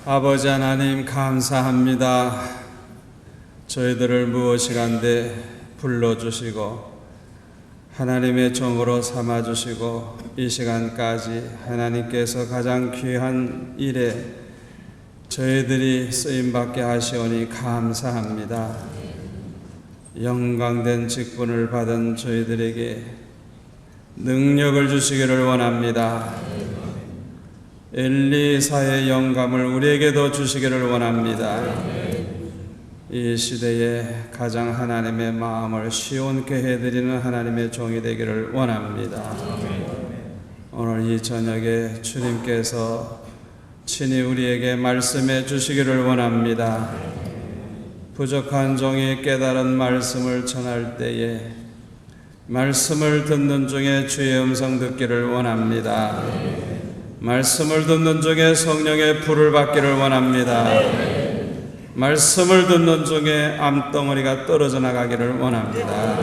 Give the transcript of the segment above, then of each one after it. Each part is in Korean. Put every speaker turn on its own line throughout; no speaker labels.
아버지 하나님 감사합니다. 저희들을 무엇이간데 불러주시고 하나님의 종으로 삼아주시고 이 시간까지 하나님께서 가장 귀한 일에 저희들이 쓰임받게 하시오니 감사합니다. 영광된 직분을 받은 저희들에게 능력을 주시기를 원합니다. 엘리사의 영감을 우리에게도 주시기를 원합니다. 이 시대에 가장 하나님의 마음을 시원케 해드리는 하나님의 종이 되기를 원합니다. 오늘 이 저녁에 주님께서 친히 우리에게 말씀해 주시기를 원합니다. 부족한 종이 깨달은 말씀을 전할 때에 말씀을 듣는 중에 주의 음성 듣기를 원합니다. 말씀을 듣는 중에 성령의 불을 받기를 원합니다. 말씀을 듣는 중에 암덩어리가 떨어져 나가기를 원합니다.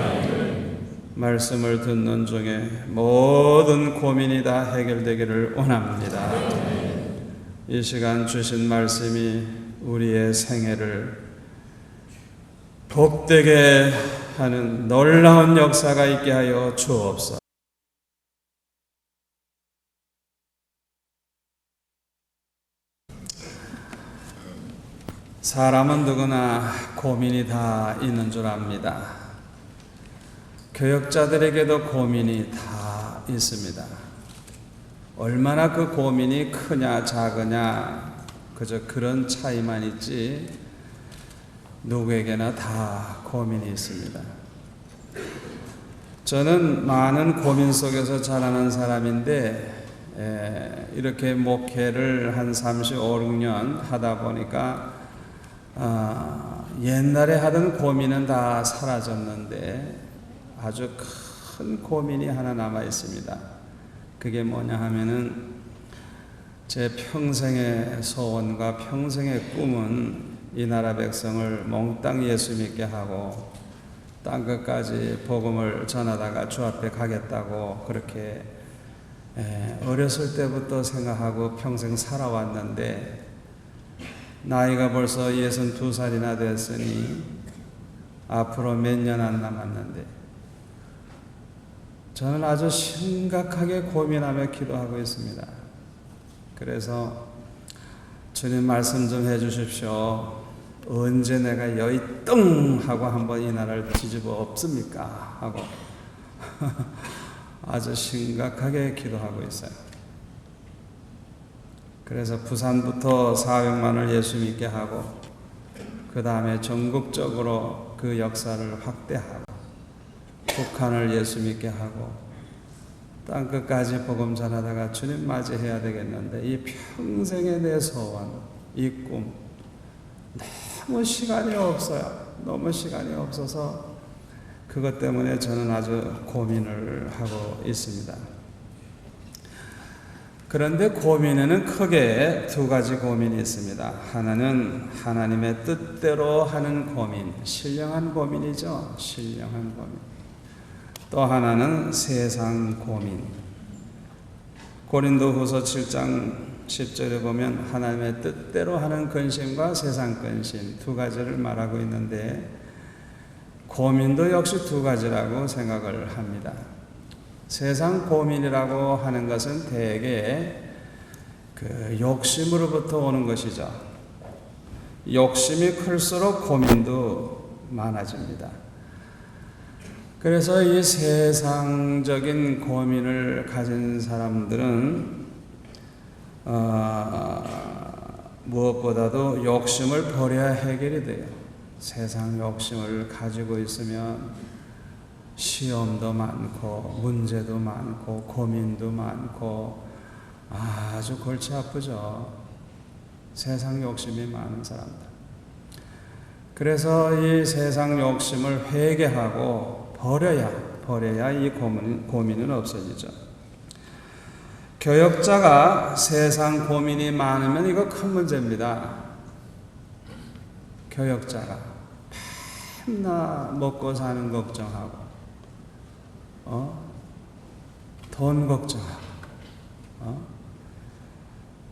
말씀을 듣는 중에 모든 고민이 다 해결되기를 원합니다. 이 시간 주신 말씀이 우리의 생애를 복되게 하는 놀라운 역사가 있게 하여 주옵소서. 사람은 누구나 고민이 다 있는 줄 압니다. 교역자들에게도 고민이 다 있습니다. 얼마나 그 고민이 크냐 작으냐 그저 그런 차이만 있지 누구에게나 다 고민이 있습니다. 저는 많은 고민 속에서 자라는 사람인데 이렇게 목회를 한 35, 6년 하다 보니까 옛날에 하던 고민은 다 사라졌는데 아주 큰 고민이 하나 남아 있습니다. 그게 뭐냐 하면은 제 평생의 소원과 평생의 꿈은 이 나라 백성을 몽땅 예수 믿게 하고 땅끝까지 복음을 전하다가 주 앞에 가겠다고 그렇게 어렸을 때부터 생각하고 평생 살아왔는데 나이가 벌써 62살이나 됐으니 앞으로 몇 년 안 남았는데 저는 아주 심각하게 고민하며 기도하고 있습니다. 그래서 주님 말씀 좀 해주십시오. 언제 내가 여의 뚱 하고 한번 이 나라를 뒤집어 엎습니까? 하고 아주 심각하게 기도하고 있어요. 그래서 부산부터 400만을 예수 믿게 하고 그 다음에 전국적으로 그 역사를 확대하고 북한을 예수 믿게 하고 땅끝까지 복음 전하다가 주님 맞이해야 되겠는데 이 평생의 내 소원, 이 꿈 너무 시간이 없어요. 너무 시간이 없어서 그것 때문에 저는 아주 고민을 하고 있습니다. 그런데 고민에는 크게 두 가지 고민이 있습니다. 하나는 하나님의 뜻대로 하는 고민, 신령한 고민이죠. 신령한 고민. 또 하나는 세상 고민. 고린도후서 7장 10절에 보면 하나님의 뜻대로 하는 근심과 세상 근심 두 가지를 말하고 있는데 고민도 역시 두 가지라고 생각을 합니다. 세상 고민이라고 하는 것은 대개 그 욕심으로부터 오는 것이죠. 욕심이 클수록 고민도 많아집니다. 그래서 이 세상적인 고민을 가진 사람들은 무엇보다도 욕심을 버려야 해결이 돼요. 세상 욕심을 가지고 있으면 시험도 많고 문제도 많고 고민도 많고 아주 골치 아프죠. 세상 욕심이 많은 사람들. 그래서 이 세상 욕심을 회개하고 버려야 이 고민은 없어지죠. 교역자가 세상 고민이 많으면 이거 큰 문제입니다. 교역자가 맨날 먹고 사는 걱정하고 돈 걱정하고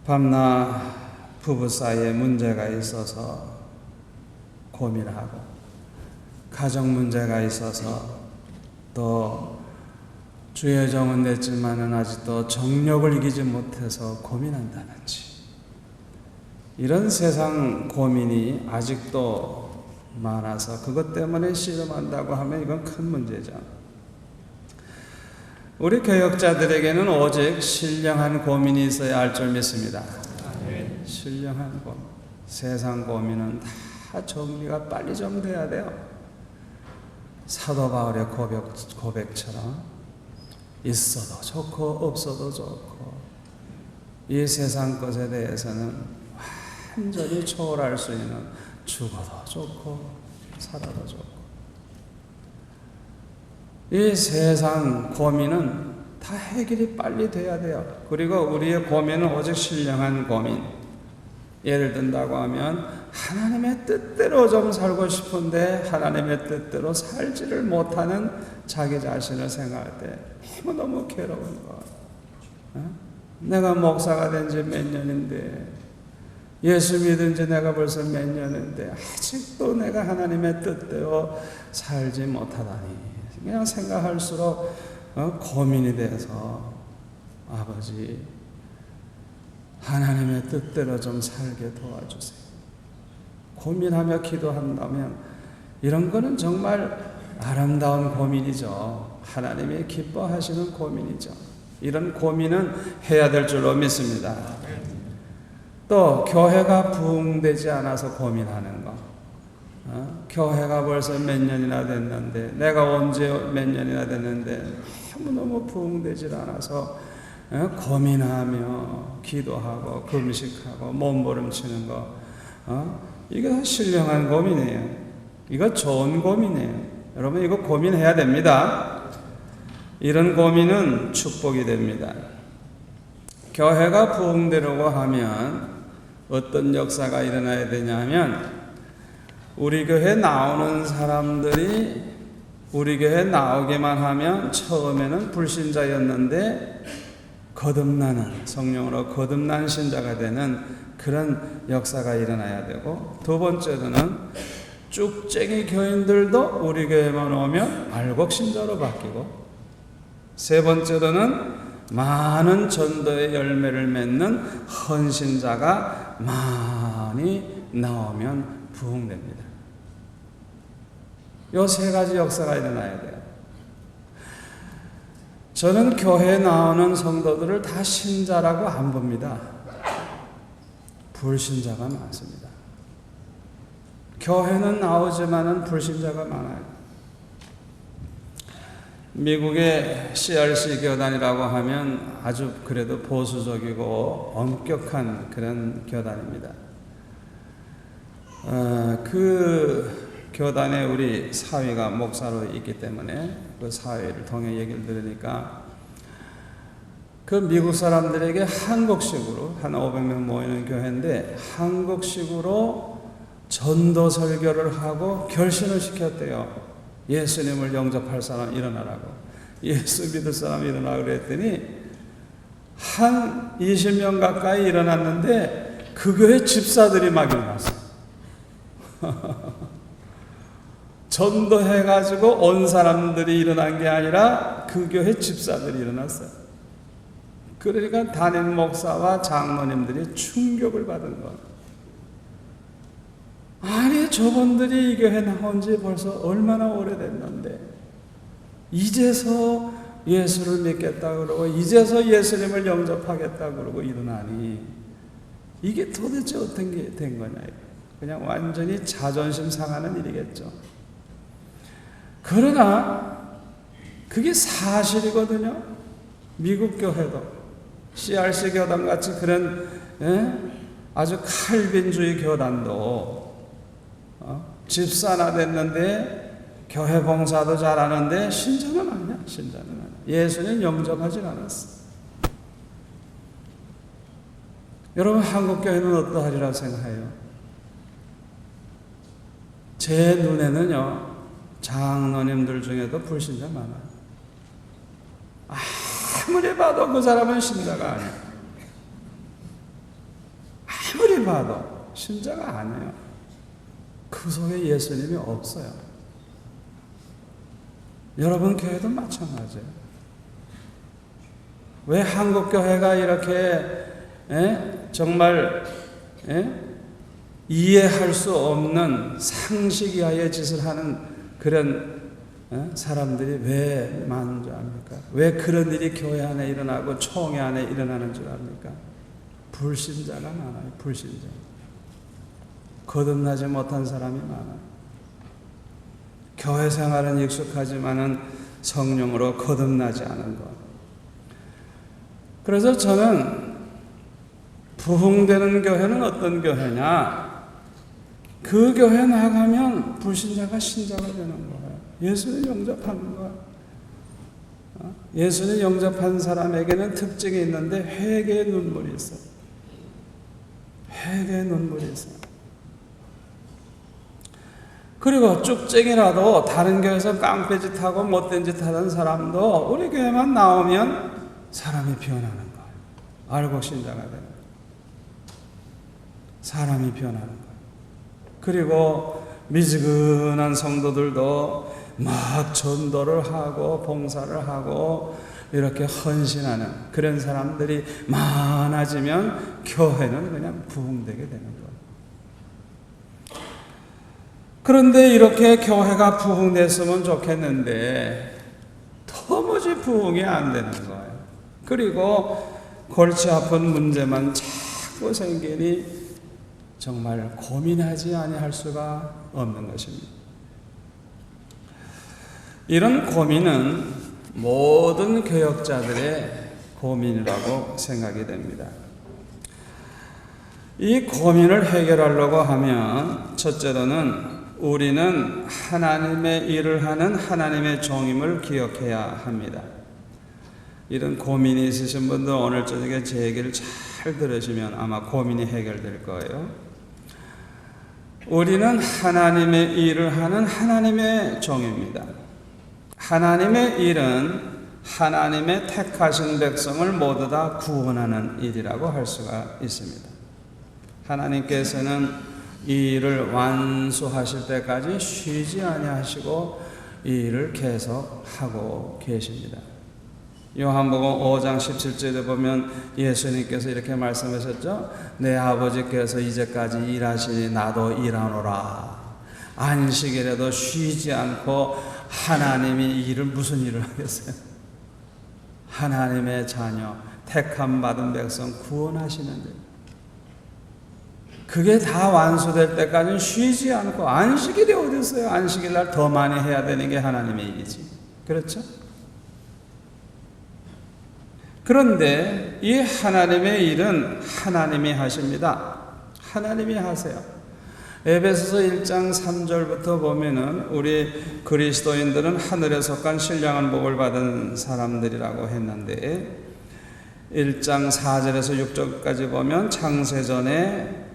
밤낮 부부 사이에 문제가 있어서 고민하고, 가정 문제가 있어서 또 주의 정은 냈지만은 아직도 정욕을 이기지 못해서 고민한다든지, 이런 세상 고민이 아직도 많아서 그것 때문에 씨름한다고 하면 이건 큰 문제죠. 우리 교역자들에게는 오직 신령한 고민이 있어야 할 줄 믿습니다. 신령한 고민. 세상 고민은 다 정리가 빨리 좀 돼야 돼요. 사도 바울의 고백처럼 있어도 좋고 없어도 좋고, 이 세상 것에 대해서는 완전히 초월할 수 있는, 죽어도 좋고 살아도 좋고, 이 세상 고민은 다 해결이 빨리 돼야 돼요. 그리고 우리의 고민은 오직 신령한 고민. 예를 든다고 하면 하나님의 뜻대로 좀 살고 싶은데 하나님의 뜻대로 살지를 못하는 자기 자신을 생각할 때 너무 괴로운 거. 내가 목사가 된 지 몇 년인데, 예수 믿은 지 내가 벌써 몇 년인데 아직도 내가 하나님의 뜻대로 살지 못하다니. 그냥 생각할수록 고민이 돼서, 아버지 하나님의 뜻대로 좀 살게 도와주세요. 고민하며 기도한다면 이런 거는 정말 아름다운 고민이죠. 하나님이 기뻐하시는 고민이죠. 이런 고민은 해야 될 줄로 믿습니다. 또 교회가 부흥되지 않아서 고민하는 거. 교회가 벌써 몇 년이나 됐는데, 내가 언제 몇 년이나 됐는데 너무너무 부흥되질 않아서 고민하며 기도하고 금식하고 몸부림치는 거, 이게 다 신령한 고민이에요. 이거 좋은 고민이에요. 여러분, 이거 고민해야 됩니다. 이런 고민은 축복이 됩니다. 교회가 부흥되려고 하면 어떤 역사가 일어나야 되냐면, 우리 교회 나오는 사람들이 우리 교회 나오기만 하면 처음에는 불신자였는데 거듭나는, 성령으로 거듭난 신자가 되는 그런 역사가 일어나야 되고, 두 번째로는 쭉쟁이 교인들도 우리 교회만 오면 알곡 신자로 바뀌고, 세 번째로는 많은 전도의 열매를 맺는 헌신자가 많이 나오면 부흥됩니다. 요 세 가지 역사가 일어나야 돼요. 저는 교회에 나오는 성도들을 다 신자라고 안 봅니다. 불신자가 많습니다. 교회는 나오지만은 불신자가 많아요. 미국의 CRC 교단이라고 하면 아주 그래도 보수적이고 엄격한 그런 교단입니다. 그 교단에 우리 사위가 목사로 있기 때문에 그 사위를 통해 얘기를 들으니까, 그 미국 사람들에게 한국식으로, 한 500명 모이는 교회인데 한국식으로 전도 설교를 하고 결신을 시켰대요. 예수님을 영접할 사람 일어나라고, 예수 믿을 사람 일어나라고 그랬더니 한 20명 가까이 일어났는데 그 교회 집사들이 막 일어났어요. 전도해가지고 온 사람들이 일어난 게 아니라 그 교회 집사들이 일어났어요. 그러니까 담임 목사와 장로님들이 충격을 받은 거예요. 아니, 저분들이 이 교회 나온 지 벌써 얼마나 오래됐는데 이제서 예수를 믿겠다 그러고 이제서 예수님을 영접하겠다 그러고 일어나니, 이게 도대체 어떤 게 된 거냐. 그냥 완전히 자존심 상하는 일이겠죠. 그러나 그게 사실이거든요. 미국 교회도 CRC 교단 같이 그런 아주 칼빈주의 교단도 집사나 됐는데 교회 봉사도 잘하는데 신자는 아니야. 신자는 아니야. 예수는 영접하지 않았어. 여러분, 한국 교회는 어떠하리라 생각해요? 제 눈에는요, 장로님들 중에도 불신자 많아요. 아무리 봐도 그 사람은 신자가 아니야. 아무리 아무리 봐도 신자가 아니에요. 그 속에 예수님이 없어요. 여러분 교회도 마찬가지예요. 왜 한국 교회가 이렇게 정말 이해할 수 없는 상식 이하의 짓을 하는 그런 사람들이 왜 많은 줄 압니까? 왜 그런 일이 교회 안에 일어나고 총회 안에 일어나는 줄 압니까? 불신자가 많아요. 불신자. 거듭나지 못한 사람이 많아요. 교회 생활은 익숙하지만은 성령으로 거듭나지 않은 것. 그래서 저는 부흥되는 교회는 어떤 교회냐? 그 교회 나가면 불신자가 신자가 되는 거예요. 예수를 영접하는 거예요. 예수를 영접한 사람에게는 특징이 있는데 회개의 눈물이 있어요. 회개의 눈물이 있어요. 그리고 쭉쟁이라도 다른 교회에서 깡패짓하고 못된 짓 하던 사람도 우리 교회만 나오면 사람이 변하는 거예요. 알고 신자가 되는 거예요. 사람이 변하는 거예요. 그리고 미지근한 성도들도 막 전도를 하고 봉사를 하고 이렇게 헌신하는 그런 사람들이 많아지면 교회는 그냥 부흥되게 되는 거예요. 그런데 이렇게 교회가 부흥됐으면 좋겠는데 도무지 부흥이 안 되는 거예요. 그리고 골치 아픈 문제만 자꾸 생기니 정말 고민하지 아니할 수가 없는 것입니다. 이런 고민은 모든 교역자들의 고민이라고 생각이 됩니다. 이 고민을 해결하려고 하면 첫째로는 우리는 하나님의 일을 하는 하나님의 종임을 기억해야 합니다. 이런 고민이 있으신 분들 오늘 저녁에 제 얘기를 잘 들으시면 아마 고민이 해결될 거예요. 우리는 하나님의 일을 하는 하나님의 종입니다. 하나님의 일은 하나님의 택하신 백성을 모두 다 구원하는 일이라고 할 수가 있습니다. 하나님께서는 이 일을 완수하실 때까지 쉬지 아니하시고 이 일을 계속하고 계십니다. 요한복음 5장 17절에 보면 예수님께서 이렇게 말씀하셨죠. 내 아버지께서 이제까지 일하시니 나도 일하노라. 안식일에도 쉬지 않고 하나님이 이 일을 무슨 일을 하겠어요? 하나님의 자녀, 택함 받은 백성 구원하시는 일. 그게 다 완수될 때까지는 쉬지 않고 안식일이 어디 있어요? 안식일 날 더 많이 해야 되는 게 하나님의 일이지. 그렇죠? 그런데 이 하나님의 일은 하나님이 하십니다. 하나님이 하세요. 에베소서 1장 3절부터 보면은 우리 그리스도인들은 하늘에 속한 신령한 복을 받은 사람들이라고 했는데 1장 4절에서 6절까지 보면 창세전에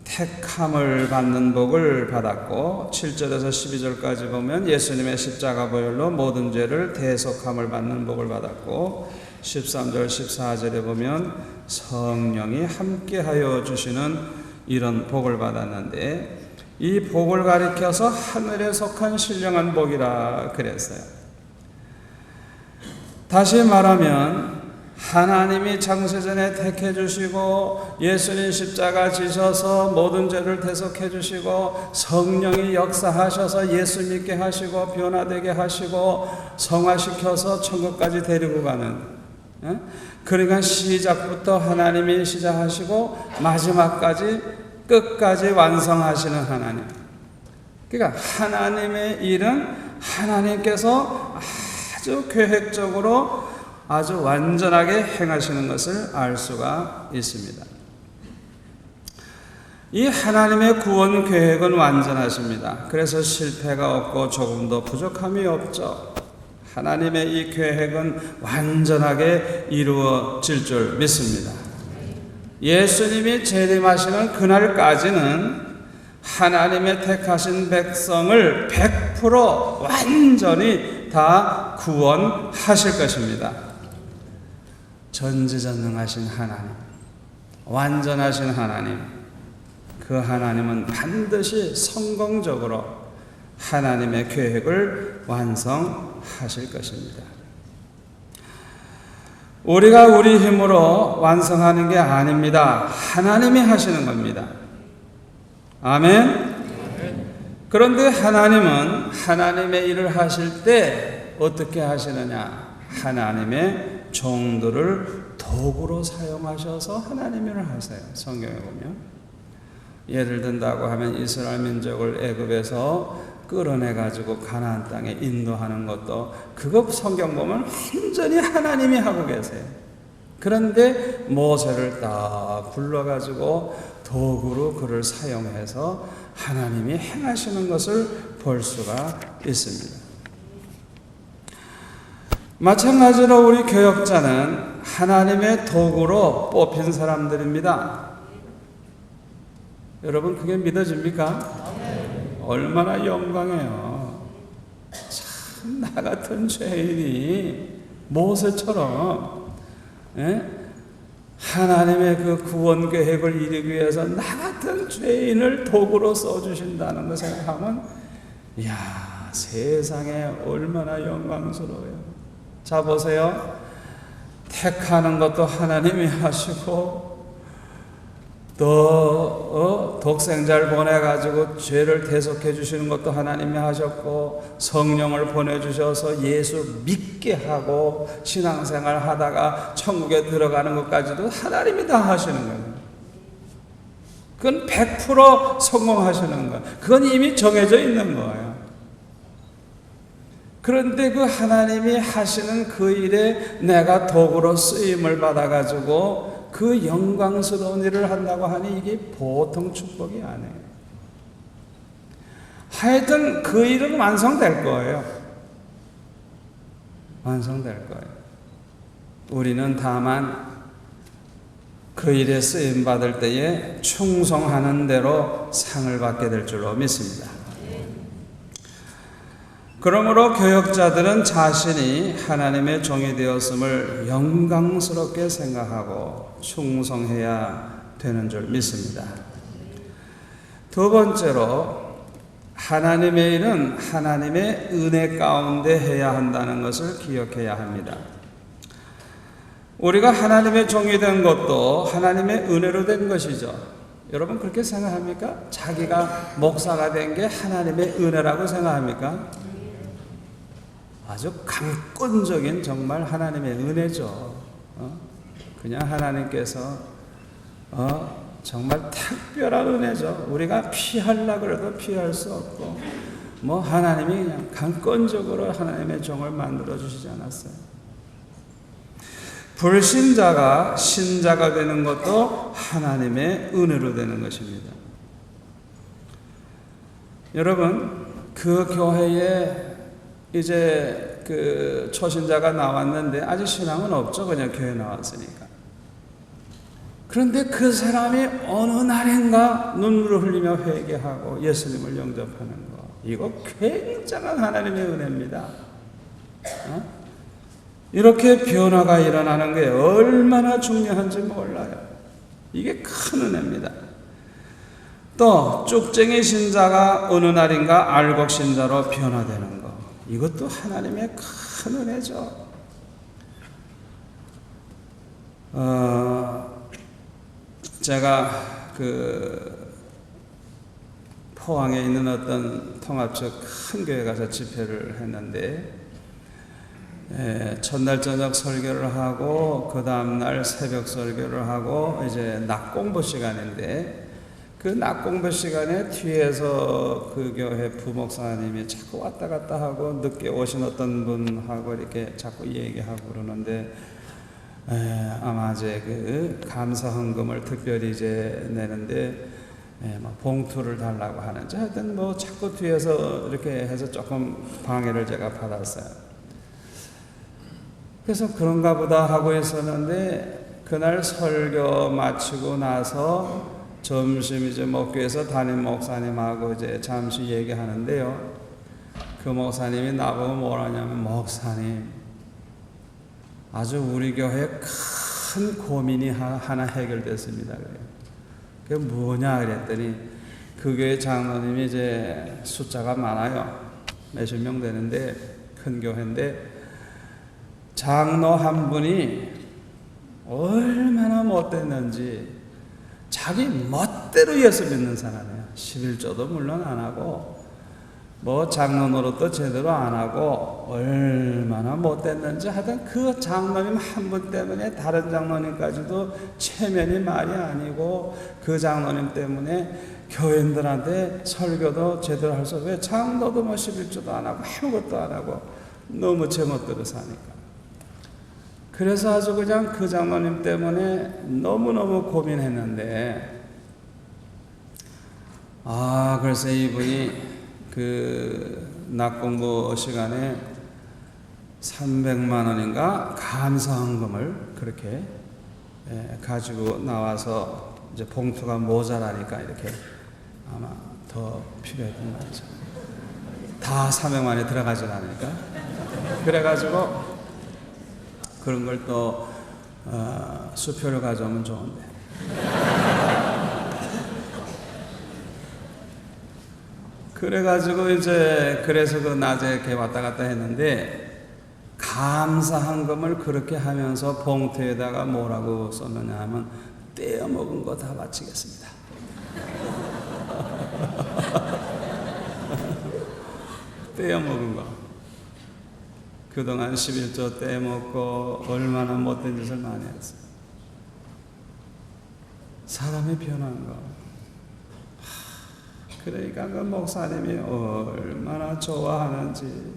택함을 받는 복을 받았고 7절에서 12절까지 보면 예수님의 십자가 보혈로 모든 죄를 대속함을 받는 복을 받았고 13절 14절에 보면 성령이 함께하여 주시는 이런 복을 받았는데 이 복을 가리켜서 하늘에 속한 신령한 복이라 그랬어요. 다시 말하면 하나님이 창세전에 택해 주시고 예수님 십자가 지셔서 모든 죄를 대속해 주시고 성령이 역사하셔서 예수 믿게 하시고 변화되게 하시고 성화시켜서 천국까지 데리고 가는, 그러니까 시작부터 하나님이 시작하시고 마지막까지 끝까지 완성하시는 하나님. 그러니까 하나님의 일은 하나님께서 아주 계획적으로 아주 완전하게 행하시는 것을 알 수가 있습니다. 이 하나님의 구원 계획은 완전하십니다. 그래서 실패가 없고 조금도 부족함이 없죠. 하나님의 이 계획은 완전하게 이루어질 줄 믿습니다. 예수님이 재림하시는 그날까지는 하나님의 택하신 백성을 100% 완전히 다 구원하실 것입니다. 전지전능하신 하나님, 완전하신 하나님, 그 하나님은 반드시 성공적으로 하나님의 계획을 완성하실 것입니다. 우리가 우리 힘으로 완성하는 게 아닙니다. 하나님이 하시는 겁니다. 아멘. 그런데 하나님은 하나님의 일을 하실 때 어떻게 하시느냐? 하나님의 종들을 도구로 사용하셔서 하나님의 일을 하세요. 성경에 보면 예를 든다고 하면 이스라엘 민족을 애굽에서 끌어내가지고 가나안 땅에 인도하는 것도 그거 성경 보면 완전히 하나님이 하고 계세요. 그런데 모세를 딱 불러가지고 도구로 그를 사용해서 하나님이 행하시는 것을 볼 수가 있습니다. 마찬가지로 우리 교역자는 하나님의 도구로 뽑힌 사람들입니다. 여러분 그게 믿어집니까? 얼마나 영광해요. 참 나 같은 죄인이 모세처럼 하나님의 그 구원 계획을 이루기 위해서 나 같은 죄인을 도구로 써주신다는 거 생각하면 이야 세상에 얼마나 영광스러워요. 자 보세요. 택하는 것도 하나님이 하시고 또 독생자를 보내가지고 죄를 대속해 주시는 것도 하나님이 하셨고 성령을 보내주셔서 예수 믿게 하고 신앙생활 하다가 천국에 들어가는 것까지도 하나님이 다 하시는 거예요. 그건 100% 성공하시는 거예요. 그건 이미 정해져 있는 거예요. 그런데 그 하나님이 하시는 그 일에 내가 도구로 쓰임을 받아가지고 그 영광스러운 일을 한다고 하니 이게 보통 축복이 아니에요. 하여튼 그 일은 완성될 거예요. 완성될 거예요. 우리는 다만 그 일에 쓰임 받을 때에 충성하는 대로 상을 받게 될 줄로 믿습니다. 그러므로 교역자들은 자신이 하나님의 종이 되었음을 영광스럽게 생각하고 충성해야 되는 줄 믿습니다. 두 번째로 하나님의 일은 하나님의 은혜 가운데 해야 한다는 것을 기억해야 합니다. 우리가 하나님의 종이 된 것도 하나님의 은혜로 된 것이죠. 여러분 그렇게 생각합니까? 자기가 목사가 된 게 하나님의 은혜라고 생각합니까? 아주 강권적인 정말 하나님의 은혜죠. 그냥 하나님께서 정말 특별한 은혜죠. 우리가 피하려고 해도 피할 수 없고 뭐 하나님이 그냥 강권적으로 하나님의 종을 만들어 주시지 않았어요. 불신자가 신자가 되는 것도 하나님의 은혜로 되는 것입니다. 여러분 그 교회에 이제 그 초신자가 나왔는데 아직 신앙은 없죠. 그냥 교회 나왔으니까. 그런데 그 사람이 어느 날인가 눈물을 흘리며 회개하고 예수님을 영접하는 거, 이거 굉장한 하나님의 은혜입니다. 이렇게 변화가 일어나는 게 얼마나 중요한지 몰라요. 이게 큰 은혜입니다. 또 쭉쟁이 신자가 어느 날인가 알곡 신자로 변화되는 거, 이것도 하나님의 큰 은혜죠. 제가 그 포항에 있는 어떤 통합적 큰 교회 가서 집회를 했는데, 첫날 저녁 설교를 하고 그 다음날 새벽 설교를 하고 이제 낮 공부 시간인데, 그 낮 공부 시간에 뒤에서 그 교회 부목사님이 자꾸 왔다 갔다 하고 늦게 오신 어떤 분하고 이렇게 자꾸 얘기하고 그러는데, 아마 이제 그 감사 헌금을 특별히 이제 내는데 뭐 봉투를 달라고 하는지 하여튼 뭐 자꾸 뒤에서 이렇게 해서 조금 방해를 제가 받았어요. 그래서 그런가 보다 하고 있었는데, 그날 설교 마치고 나서 점심 이제 먹기 위해서 담임 목사님하고 이제 잠시 얘기하는데요. 그 목사님이 나보고 뭐라냐면, 목사님, 아주 우리 교회에 큰 고민이 하나 해결됐습니다. 그게 뭐냐 그랬더니 그 교회 장로님이 이제 숫자가 많아요. 몇십 명 되는데 큰 교회인데 장로 한 분이 얼마나 못됐는지 자기 멋대로 예수 믿는 사람이에요. 11조도 물론 안 하고 뭐 장로 노릇도 제대로 안 하고 얼마나 못됐는지 하여튼 그 장로님 한 분 때문에 다른 장로님까지도 체면이 말이 아니고 그 장로님 때문에 교인들한테 설교도 제대로 할 수 없어요. 왜 장로도 뭐 11조도 안 하고 아무것도 안 하고 너무 제멋대로 사니까. 그래서 아주 그냥 그 장로님 때문에 너무너무 고민했는데 그래서 이분이 그 낮 공부 시간에 300만 원인가 감사헌금을 그렇게 가지고 나와서 이제 봉투가 모자라니까 이렇게 아마 더 필요했던 거죠. 다 300만 원에 들어가지 않으니까. 그래가지고 그런 걸 또 수표를 가져오면 좋은데. 그래가지고 이제 그래서 그 낮에 이렇게 왔다 갔다 했는데 감사헌금을 그렇게 하면서 봉투에다가 뭐라고 썼느냐 하면 떼어 먹은 거 다 바치겠습니다. 떼어 먹은 거. 그동안 11조 떼먹고 얼마나 못된 짓을 많이 했어요. 사람이 변한 거. 그러니까 그 목사님이 얼마나 좋아하는지.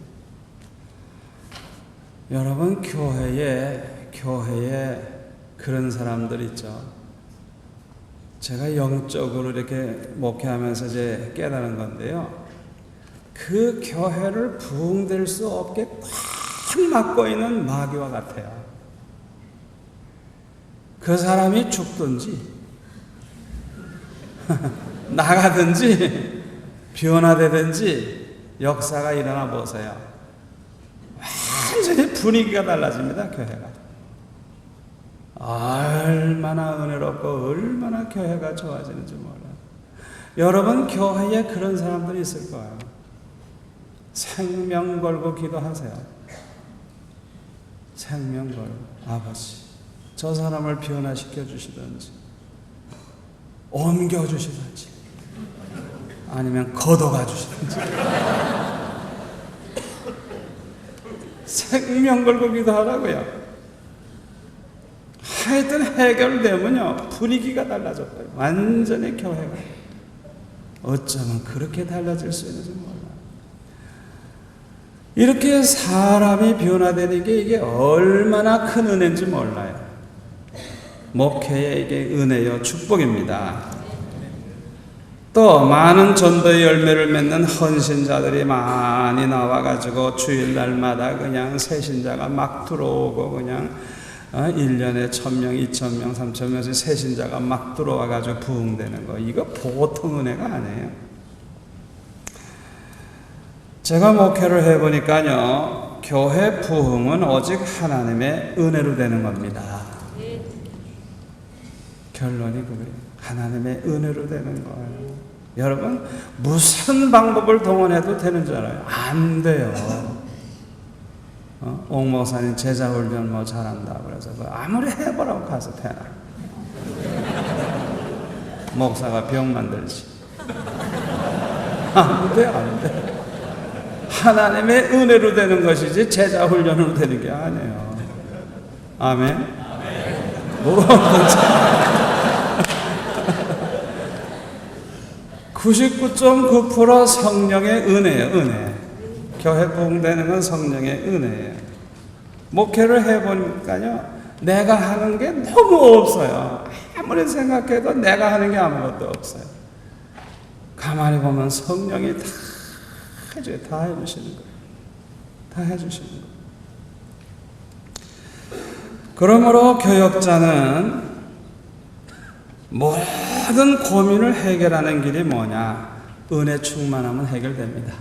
여러분 교회에 그런 사람들 있죠. 제가 영적으로 이렇게 목회하면서 이제 깨달은 건데요. 그 교회를 부흥될 수 없게 꽉 막고 있는 마귀와 같아요. 그 사람이 죽든지 나가든지 변화되든지 역사가 일어나 보세요. 완전히 분위기가 달라집니다. 교회가 얼마나 은혜롭고 얼마나 교회가 좋아지는지 몰라요. 여러분 교회에 그런 사람들이 있을 거예요. 생명 걸고 기도하세요. 생명 걸고 아버지 저 사람을 변화시켜 주시든지 옮겨 주시든지 아니면 걷어가 주시든지 생명 걸고 기도하라고요. 하여튼 해결되면요 분위기가 달라졌어요. 완전히 교회가 어쩌면 그렇게 달라질 수 있는지 몰라요. 이렇게 사람이 변화되는 게 이게 얼마나 큰 은혜인지 몰라요. 목회의 이게 은혜요 축복입니다. 또 많은 전도의 열매를 맺는 헌신자들이 많이 나와가지고 주일날마다 그냥 새신자가 막 들어오고 그냥 1년에 1000명, 2000명, 3000명씩 새신자가 막 들어와가지고 부흥되는 거 이거 보통 은혜가 아니에요. 제가 목회를 해보니까요 교회 부흥은 오직 하나님의 은혜로 되는 겁니다. 결론이 그거예요. 하나님의 은혜로 되는 거예요. 여러분 무슨 방법을 동원해도 되는 줄 알아요? 안 돼요. 옥 목사님 제자 훈련 뭐 잘한다 그래서 아무리 해보라고 가서 되나? 목사가 병 만들지. 안 돼, 안 돼. 하나님의 은혜로 되는 것이지 제자 훈련으로 되는 게 아니에요. 아멘. 뭐든지 99.9% 성령의 은혜예요. 은혜. 교회 부흥되는 건 성령의 은혜예요. 목회를 해보니까요 내가 하는 게 너무 없어요. 아무리 생각해도 내가 하는 게 아무것도 없어요. 가만히 보면 성령이 다 해줘요. 다 해주시는 거예요. 다 해주시는 거예요. 그러므로 교역자는 모든 고민을 해결하는 길이 뭐냐? 은혜 충만하면 해결됩니다.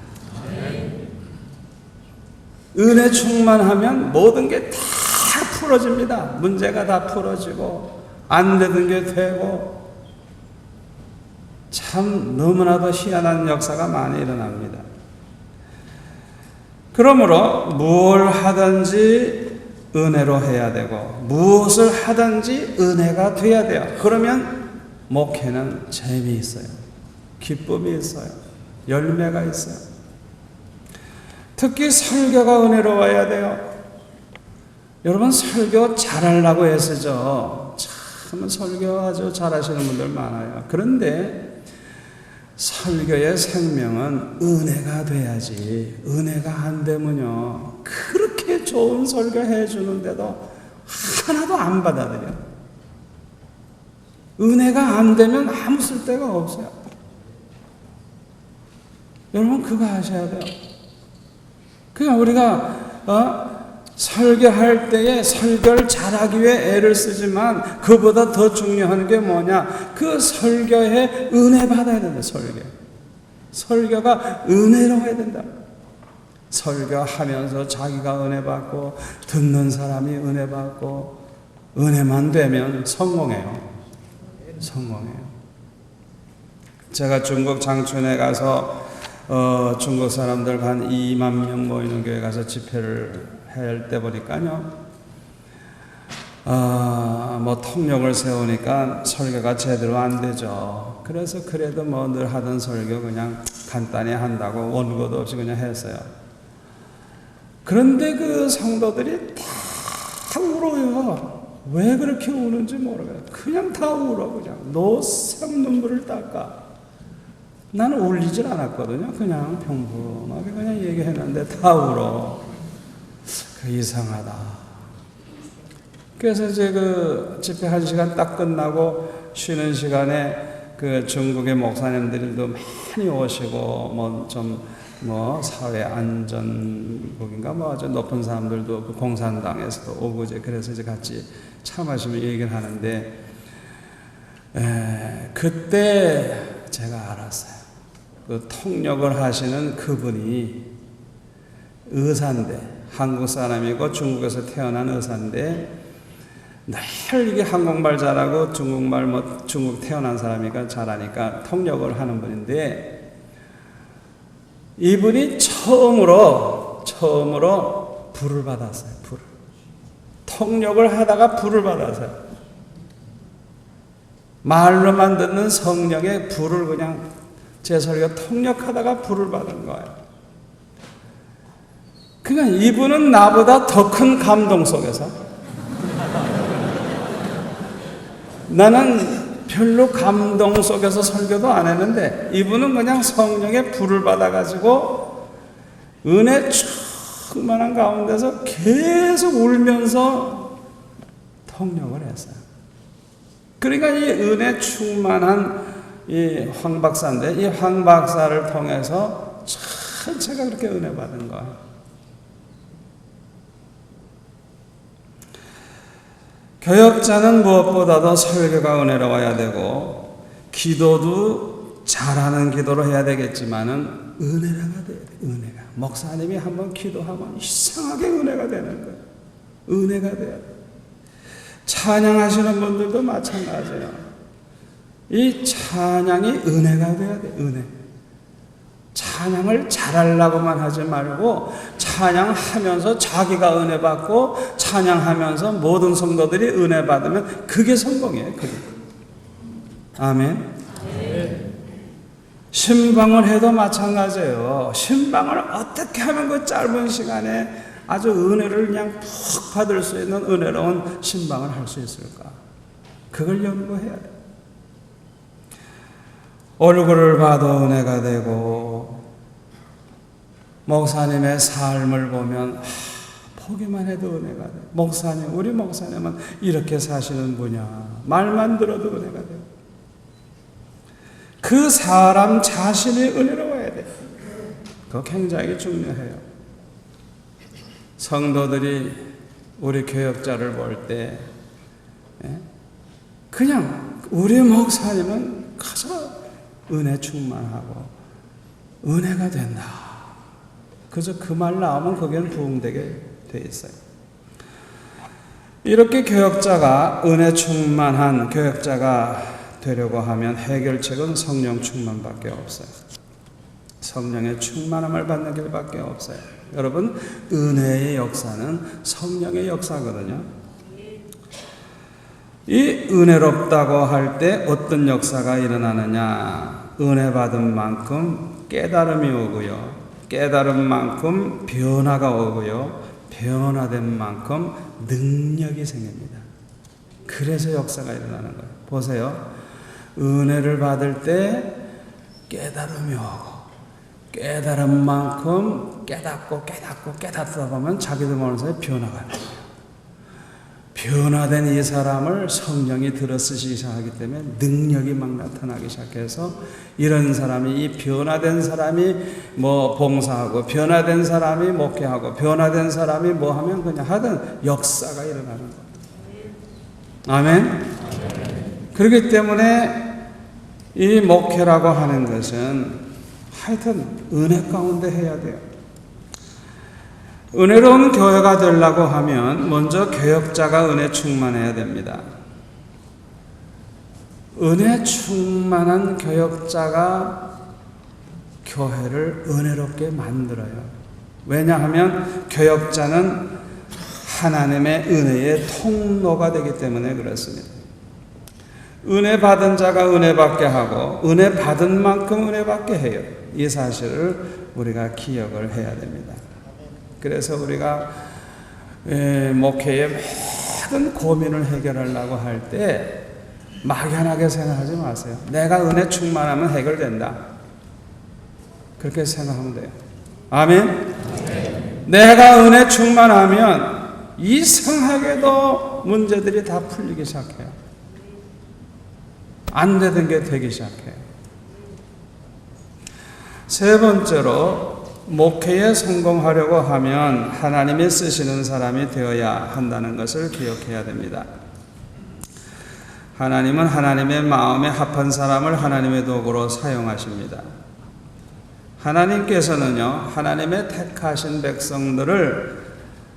은혜 충만하면 모든 게 다 풀어집니다. 문제가 다 풀어지고 안 되는 게 되고 참 너무나도 희한한 역사가 많이 일어납니다. 그러므로 뭘 하든지 은혜로 해야 되고 무엇을 하든지 은혜가 돼야 돼요. 그러면 목회는 재미있어요. 기쁨이 있어요. 열매가 있어요. 특히 설교가 은혜로워야 돼요. 여러분 설교 잘하려고 애쓰죠. 참 설교 아주 잘하시는 분들 많아요. 그런데 설교의 생명은 은혜가 돼야지. 은혜가 안 되면요 그렇게 좋은 설교 해주는데도 하나도 안 받아들여. 은혜가 안 되면 아무 쓸데가 없어요. 여러분 그거 아셔야 돼요. 그냥 우리가 설교할 때에 설교를 잘하기 위해 애를 쓰지만 그보다 더 중요한 게 뭐냐? 그 설교에 은혜 받아야 된다. 설교가 은혜로워야 된다. 설교하면서 자기가 은혜 받고 듣는 사람이 은혜 받고 은혜만 되면 성공해요. 제가 중국 장춘에 가서 중국 사람들 한 2만 명 모이는 교회 가서 집회를 할 때 보니까요, 뭐 통역을 세우니까 설교가 제대로 안 되죠. 그래서 그래도 뭐 늘 하던 설교 그냥 간단히 한다고 원고도 없이 그냥 했어요. 그런데 그 성도들이 다 울어요. 왜 그렇게 우는지 모르겠어요. 그냥 다 울어. 그냥 노샘 눈물을 닦아. 나는 울리질 않았거든요. 그냥 평범하게 그냥 얘기했는데 다 울어. 이상하다. 그래서 이제 그 집회 1시간 딱 끝나고 쉬는 시간에 그 중국의 목사님들도 많이 오시고 뭐 사회 안전국인가 뭐 아주 높은 사람들도 그 공산당에서도 오고 이제 그래서 이제 같이 차 마시며 얘기를 하는데 그때 제가 알았어요. 그 통역을 하시는 그분이 의사인데 한국 사람이고 중국에서 태어난 의사인데 늘 이게 한국말 잘하고 중국말 중국 태어난 사람이니까 잘하니까 통역을 하는 분인데 이분이 처음으로 불을 받았어요. 통역을 하다가 불을 받았어요. 말로만 듣는 성령의 불을 그냥 제 설교 통역하다가 불을 받은 거예요. 그러니까 이분은 나보다 더 큰 감동 속에서 나는 별로 감동 속에서 설교도 안 했는데 이분은 그냥 성령의 불을 받아가지고 은혜 충만한 가운데서 계속 울면서 통역을 했어요. 그러니까 이 은혜 충만한 이 황 박사인데 이 황 박사를 통해서 전체가 그렇게 은혜 받은 거예요. 교역자는 무엇보다도 설교가 은혜로워야 되고 기도도 잘하는 기도로 해야 되겠지만은 은혜가 돼야 돼. 은혜가 목사님이 한번 기도하면 이상하게 은혜가 되는 거예요. 은혜가 돼야 돼. 찬양하시는 분들도 마찬가지예요. 이 찬양이 은혜가 돼야 돼. 은혜. 찬양을 잘하려고만 하지 말고 찬양하면서 자기가 은혜 받고 찬양하면서 모든 성도들이 은혜 받으면 그게 성공이에요. 그게. 아멘. 신방을 해도 마찬가지예요. 신방을 어떻게 하면 그 짧은 시간에 아주 은혜를 그냥 푹 받을 수 있는 은혜로운 신방을 할 수 있을까? 그걸 연구해야 돼. 얼굴을 봐도 은혜가 되고 목사님의 삶을 보면 보기만 해도 은혜가 돼. 목사님, 우리 목사님은 이렇게 사시는 분이야. 말만 들어도 은혜가 돼. 그 사람 자신이 은혜로워야 돼. 그거 굉장히 중요해요. 성도들이 우리 교역자를 볼 때 그냥 우리 목사님은 가서 은혜 충만하고 은혜가 된다. 그저 그 말 나오면 거기는 부응되게 돼 있어요. 이렇게 교역자가 은혜 충만한 교역자가 되려고 하면 해결책은 성령 충만밖에 없어요. 성령의 충만함을 받는 길밖에 없어요. 여러분, 은혜의 역사는 성령의 역사거든요. 이 은혜롭다고 할 때 어떤 역사가 일어나느냐? 은혜 받은 만큼 깨달음이 오고요. 깨달은 만큼 변화가 오고요. 변화된 만큼 능력이 생깁니다. 그래서 역사가 일어나는 거예요. 보세요. 은혜를 받을 때 깨달음이 오고, 깨달은 만큼 깨닫다 보면 자기도 모르는 사이에 변화가 나요. 변화된 이 사람을 성령이 들어쓰시기 시작하기 때문에 능력이 막 나타나기 시작해서 이런 사람이, 이 변화된 사람이 뭐 봉사하고, 변화된 사람이 목회하고, 변화된 사람이 뭐 하면 그냥 하든 역사가 일어나는 거예요. 아멘? 그렇기 때문에 이 목회라고 하는 것은 하여튼 은혜 가운데 해야 돼요. 은혜로운 교회가 되려고 하면 먼저 교역자가 은혜 충만해야 됩니다. 은혜 충만한 교역자가 교회를 은혜롭게 만들어요. 왜냐하면 교역자는 하나님의 은혜의 통로가 되기 때문에 그렇습니다. 은혜 받은 자가 은혜 받게 하고 은혜 받은 만큼 은혜 받게 해요. 이 사실을 우리가 기억을 해야 됩니다. 그래서 우리가 목회의 모든 고민을 해결하려고 할 때 막연하게 생각하지 마세요. 내가 은혜 충만하면 해결된다. 그렇게 생각하면 돼요. 아멘? 내가 은혜 충만하면 이상하게도 문제들이 다 풀리기 시작해요. 안 되던 게 되기 시작해요. 세 번째로, 목회에 성공하려고 하면 하나님이 쓰시는 사람이 되어야 한다는 것을 기억해야 됩니다. 하나님은 하나님의 마음에 합한 사람을 하나님의 도구로 사용하십니다. 하나님께서는요, 하나님의 택하신 백성들을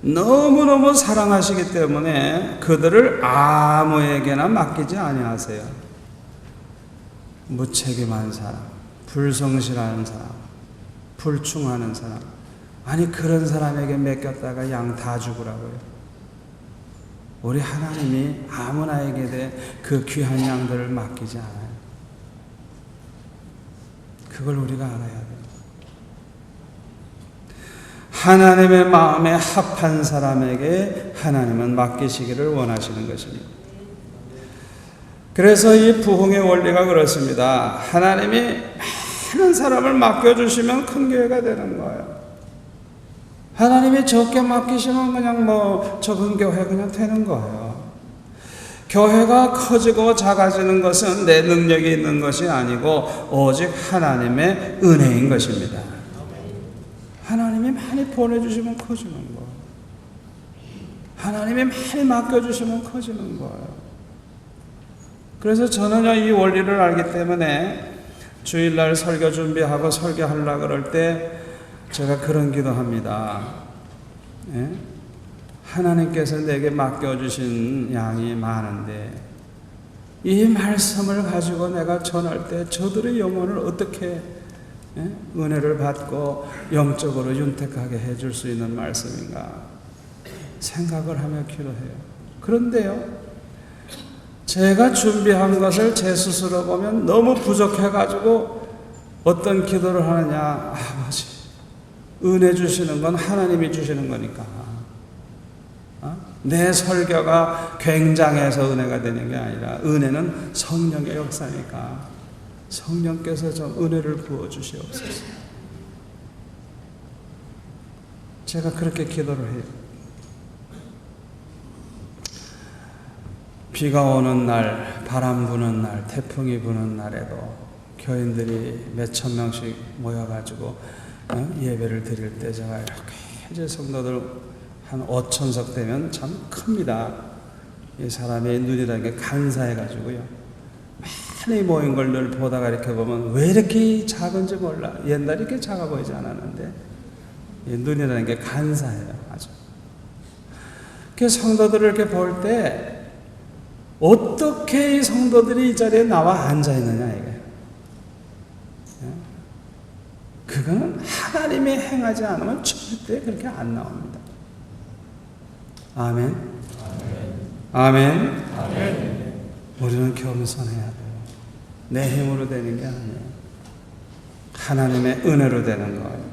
너무너무 사랑하시기 때문에 그들을 아무에게나 맡기지 아니하세요. 무책임한 사람, 불성실한 사람, 불충하는 사람, 아니 그런 사람에게 맡겼다가 양 다 죽으라고요. 우리 하나님이 아무나에게 그 귀한 양들을 맡기지 않아요. 그걸 우리가 알아야 돼요. 하나님의 마음에 합한 사람에게 하나님은 맡기시기를 원하시는 것입니다. 그래서 이 부흥의 원리가 그렇습니다. 하나님이 많은 사람을 맡겨주시면 큰 교회가 되는 거예요. 하나님이 적게 맡기시면 그냥 뭐 적은 교회 그냥 되는 거예요. 교회가 커지고 작아지는 것은 내 능력이 있는 것이 아니고 오직 하나님의 은혜인 것입니다. 하나님이 많이 보내주시면 커지는 거예요. 하나님이 많이 맡겨주시면 커지는 거예요. 그래서 저는요, 이 원리를 알기 때문에 주일날 설교 준비하고 설교하려고 그럴 때 제가 그런 기도합니다. 예? 하나님께서 내게 맡겨주신 양이 많은데 이 말씀을 가지고 내가 전할 때 저들의 영혼을 어떻게 은혜를 받고 영적으로 윤택하게 해줄 수 있는 말씀인가 생각을 하며 기도해요. 그런데요, 제가 준비한 것을 제 스스로 보면 너무 부족해가지고 어떤 기도를 하느냐, 아버지, 은혜 주시는 건 하나님이 주시는 거니까 내 설교가 굉장해서 은혜가 되는 게 아니라 은혜는 성령의 역사니까 성령께서 좀 은혜를 부어주시옵소서. 제가 그렇게 기도를 해요. 비가 오는 날, 바람 부는 날, 태풍이 부는 날에도 교인들이 몇천 명씩 모여가지고 예배를 드릴 때 제가 이렇게 이제 성도들 한 5,000석 되면 참 큽니다. 이 사람의 눈이라는 게 간사해가지고요. 많이 모인 걸 늘 보다가 이렇게 보면 왜 이렇게 작은지 몰라. 옛날에 이렇게 작아 보이지 않았는데 눈이라는 게 간사해요. 아주. 그 성도들을 이렇게 볼 때 어떻게 이 성도들이 이 자리에 나와 앉아 있느냐 이게. 그거는 하나님이 행하지 않으면 절대 그렇게 안 나옵니다. 아멘. 아멘. 아멘. 우리는 겸손해야 돼요. 내 힘으로 되는 게 아니에요. 하나님의 은혜로 되는 거예요.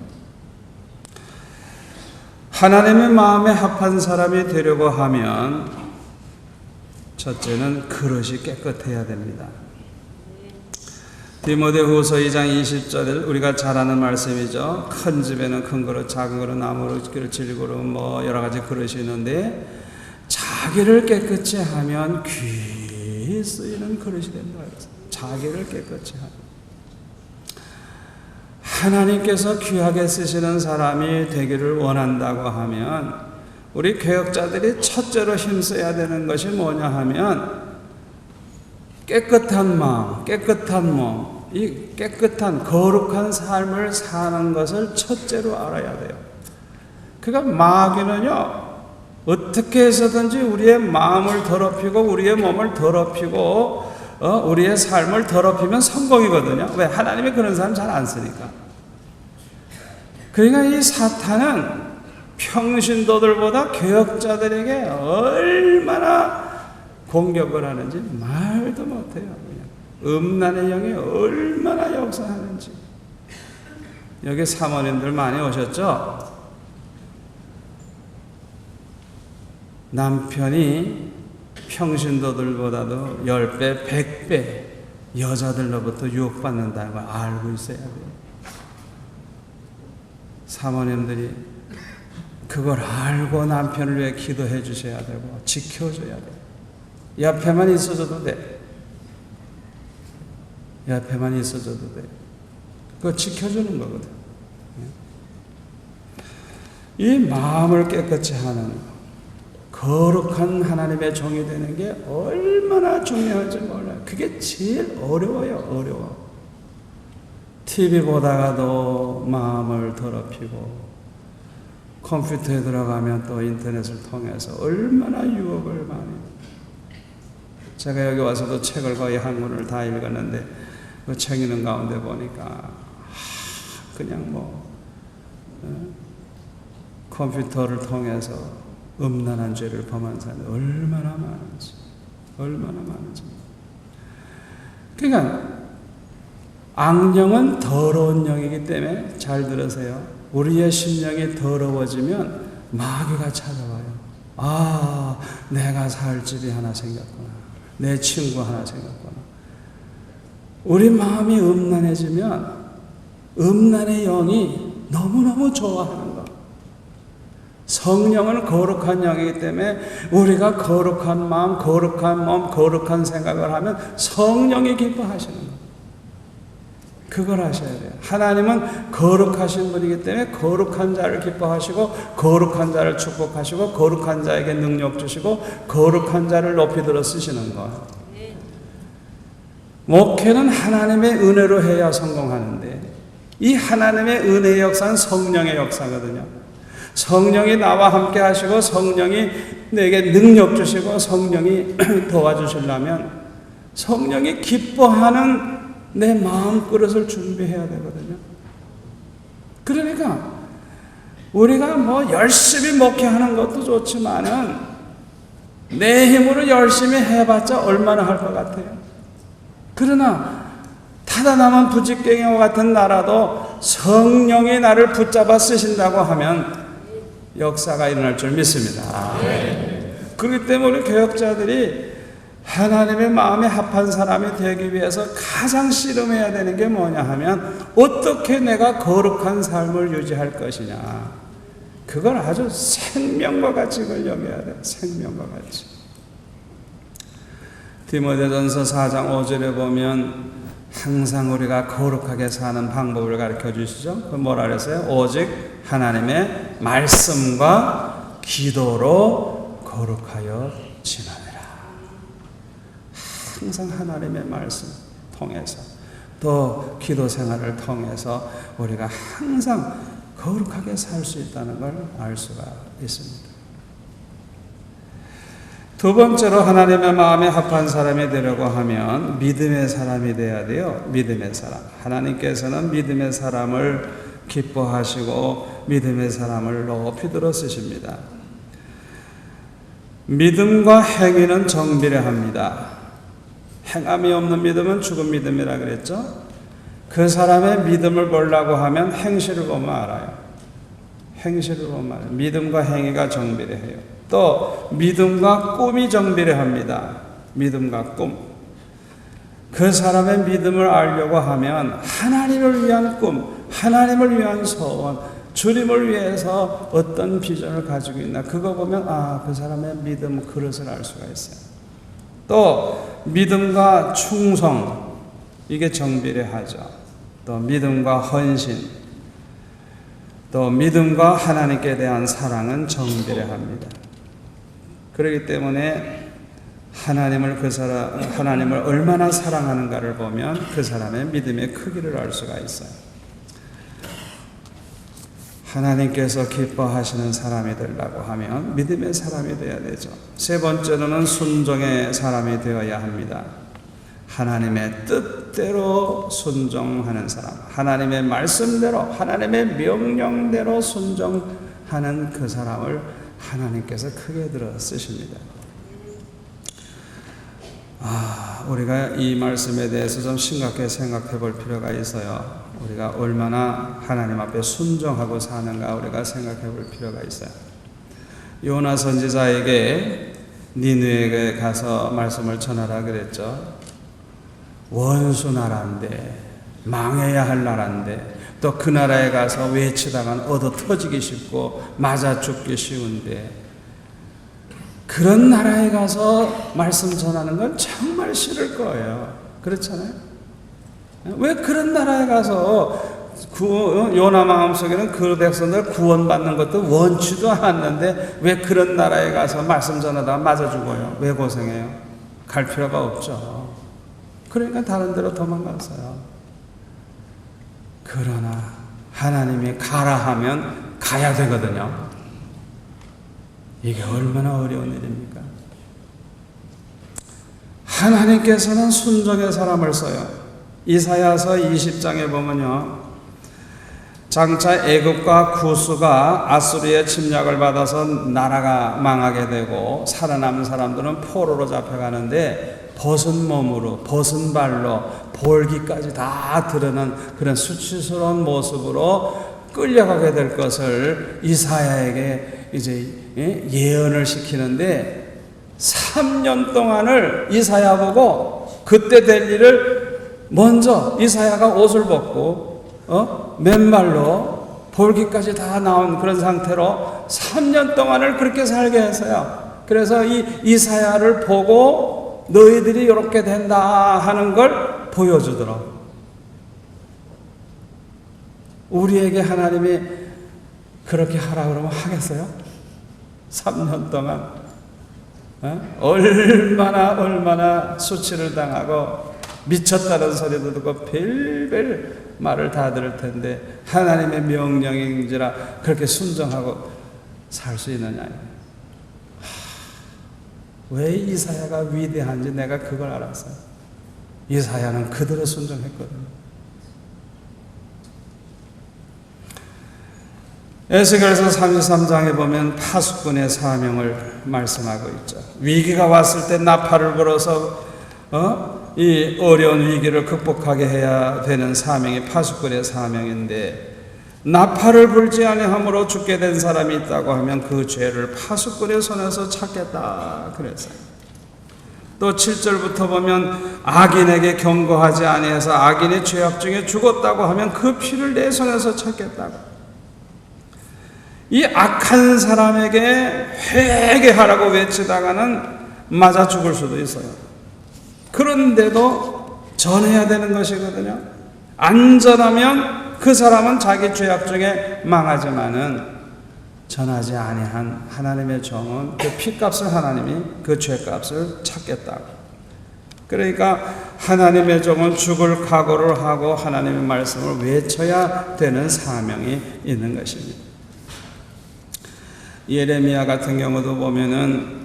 하나님의 마음에 합한 사람이 되려고 하면 첫째는 그릇이 깨끗해야 됩니다. 디모데후서 2장 20절에 우리가 잘 아는 말씀이죠. 큰 집에는 큰 그릇, 작은 그릇, 나무 그릇, 질그릇 뭐 여러 가지 그릇이 있는데 자기를 깨끗이 하면 귀히 쓰이는 그릇이 된다. 자기를 깨끗이 하면 하나님께서 귀하게 쓰시는 사람이 되기를 원한다고 하면 우리 교역자들이 첫째로 힘써야 되는 것이 뭐냐 하면 깨끗한 마음, 깨끗한 몸, 이 깨끗한 거룩한 삶을 사는 것을 첫째로 알아야 돼요. 그러니까 마귀는요 어떻게 해서든지 우리의 마음을 더럽히고 우리의 몸을 더럽히고 우리의 삶을 더럽히면 성공이거든요. 왜? 하나님이 그런 사람 잘 안 쓰니까. 그러니까 이 사탄은 평신도들보다 교역자들에게 얼마나 공격을 하는지 말도 못해요. 음란의 영이 얼마나 역사하는지. 여기 사모님들 많이 오셨죠? 남편이 평신도들보다도 10배, 100배 여자들로부터 유혹받는다는 걸 알고 있어야 돼요. 사모님들이 그걸 알고 남편을 위해 기도해 주셔야 되고 지켜줘야 돼요. 옆에만 있어줘도 돼. 옆에만 있어줘도 돼. 그거 지켜주는 거거든. 이 마음을 깨끗이 하는 거룩한 하나님의 종이 되는 게 얼마나 중요한지 몰라요. 그게 제일 어려워요. 어려워. TV 보다가도 마음을 더럽히고 컴퓨터에 들어가면 또 인터넷을 통해서 얼마나 유혹을 많이. 제가 여기 와서도 책을 거의 한 권을 다 읽었는데 그 책 읽는 가운데 보니까 그냥 컴퓨터를 통해서 음란한 죄를 범한 사람이 얼마나 많은지. 그러니까 악령은 더러운 영이기 때문에 잘 들으세요. 우리의 심령이 더러워지면 마귀가 찾아와요. 아, 내가 살 집이 하나 생겼구나. 내 친구 하나 생겼구나. 우리 마음이 음란해지면 음란의 영이 너무너무 좋아하는 것. 성령은 거룩한 영이기 때문에 우리가 거룩한 마음, 거룩한 몸, 거룩한 생각을 하면 성령이 기뻐하시는 것. 그걸 하셔야 돼요. 하나님은 거룩하신 분이기 때문에 거룩한 자를 기뻐하시고 거룩한 자를 축복하시고 거룩한 자에게 능력 주시고 거룩한 자를 높이 들어 쓰시는 거예요. 목회는 하나님의 은혜로 해야 성공하는데 이 하나님의 은혜의 역사는 성령의 역사거든요. 성령이 나와 함께 하시고 성령이 내게 능력 주시고 성령이 도와주시려면 성령이 기뻐하는 내 마음 그릇을 준비해야 되거든요. 그러니까 우리가 열심히 목회하는 것도 좋지만은 내 힘으로 열심히 해봤자 얼마나 할 것 같아요. 그러나 타다남은 부직갱이와 같은 나라도 성령이 나를 붙잡아 쓰신다고 하면 역사가 일어날 줄 믿습니다. 그렇기 때문에 우리 교역자들이 하나님의 마음에 합한 사람이 되기 위해서 가장 씨름해야 되는 게 뭐냐 하면 어떻게 내가 거룩한 삶을 유지할 것이냐. 그걸 아주 생명과 같이 그걸 여겨야 돼요. 생명과 같이. 디모데전서 4장 5절에 보면 항상 우리가 거룩하게 사는 방법을 가르쳐 주시죠. 그 뭐라 그랬어요? 오직 하나님의 말씀과 기도로 거룩하여 지내라. 항상 하나님의 말씀 통해서 또 기도 생활을 통해서 우리가 항상 거룩하게 살 수 있다는 걸 알 수가 있습니다. 두 번째로 하나님의 마음에 합한 사람이 되려고 하면 믿음의 사람이 돼야 돼요. 믿음의 사람. 하나님께서는 믿음의 사람을 기뻐하시고 믿음의 사람을 높이 들어 쓰십니다. 믿음과 행위는 정비례합니다. 행함이 없는 믿음은 죽은 믿음이라 그랬죠. 그 사람의 믿음을 보려고 하면 행실을 보면 알아요. 행실을 보면 알아요. 믿음과 행위가 정비례해요. 또 믿음과 꿈이 정비례합니다. 믿음과 꿈. 그 사람의 믿음을 알려고 하면 하나님을 위한 꿈, 하나님을 위한 소원, 주님을 위해서 어떤 비전을 가지고 있나 그거 보면 그 사람의 믿음 그릇을 알 수가 있어요. 또 믿음과 충성, 이게 정비례하죠. 또 믿음과 헌신, 또 믿음과 하나님께 대한 사랑은 정비례합니다. 그렇기 때문에 하나님을 얼마나 사랑하는가를 보면 그 사람의 믿음의 크기를 알 수가 있어요. 하나님께서 기뻐하시는 사람이 되려고 하면 믿음의 사람이 되어야 되죠. 세 번째로는 순종의 사람이 되어야 합니다. 하나님의 뜻대로 순종하는 사람, 하나님의 말씀대로, 하나님의 명령대로 순종하는 그 사람을 하나님께서 크게 들어 쓰십니다. 우리가 이 말씀에 대해서 좀 심각하게 생각해 볼 필요가 있어요. 우리가 얼마나 하나님 앞에 순종하고 사는가 우리가 생각해 볼 필요가 있어요. 요나 선지자에게 니느웨에 가서 말씀을 전하라 그랬죠. 원수 나라인데, 망해야 할 나라인데, 또 그 나라에 가서 외치다간 얻어 터지기 쉽고 맞아 죽기 쉬운데, 그런 나라에 가서 말씀 전하는 건 정말 싫을 거예요. 그렇잖아요? 왜 그런 나라에 가서 요나 마음속에는 그 백성들 구원받는 것도 원치도 않았는데 왜 그런 나라에 가서 말씀 전하다가 맞아 죽어요? 왜 고생해요? 갈 필요가 없죠. 그러니까 다른 데로 도망갔어요. 그러나 하나님이 가라 하면 가야 되거든요. 이게 얼마나 어려운 일입니까? 하나님께서는 순종의 사람을 써요. 이사야서 20장에 보면요, 장차 애굽과 구스가 아수르의 침략을 받아서 나라가 망하게 되고 살아남은 사람들은 포로로 잡혀가는데 벗은 몸으로, 벗은 발로, 볼기까지 다 드러난 그런 수치스러운 모습으로 끌려가게 될 것을 이사야에게 이제 예언을 시키는데 3년 동안을 이사야 보고 그때 될 일을 먼저 이사야가 옷을 벗고 맨발로 볼기까지 다 나온 그런 상태로 3년 동안을 그렇게 살게 했어요. 그래서 이 이사야를 보고 너희들이 이렇게 된다 하는 걸 보여주더라고. 우리에게 하나님이 그렇게 하라 그러면 하겠어요? 3년 동안 얼마나 수치를 당하고 미쳤다는 소리도 듣고 별별 말을 다 들을 텐데 하나님의 명령인지라 그렇게 순종하고 살 수 있느냐. 왜 이사야가 위대한지 내가 그걸 알았어요. 이사야는 그대로 순종했거든요. 에스겔서 33장에 보면 파수꾼의 사명을 말씀하고 있죠. 위기가 왔을 때 나팔을 불어서 이 어려운 위기를 극복하게 해야 되는 사명이 파수꾼의 사명인데, 나팔을 불지 아니함으로 죽게 된 사람이 있다고 하면 그 죄를 파수꾼의 손에서 찾겠다 그랬어요. 또 7절부터 보면 악인에게 경고하지 아니해서 악인이 죄악 중에 죽었다고 하면 그 피를 내 손에서 찾겠다고. 이 악한 사람에게 회개하라고 외치다가는 맞아 죽을 수도 있어요. 그런데도 전해야 되는 것이거든요. 안전하면 그 사람은 자기 죄악 중에 망하지만은 전하지 아니한 하나님의 종은 그 피값을 하나님이 그 죄값을 찾겠다고. 그러니까 하나님의 종은 죽을 각오를 하고 하나님의 말씀을 외쳐야 되는 사명이 있는 것입니다. 예레미야 같은 경우도 보면은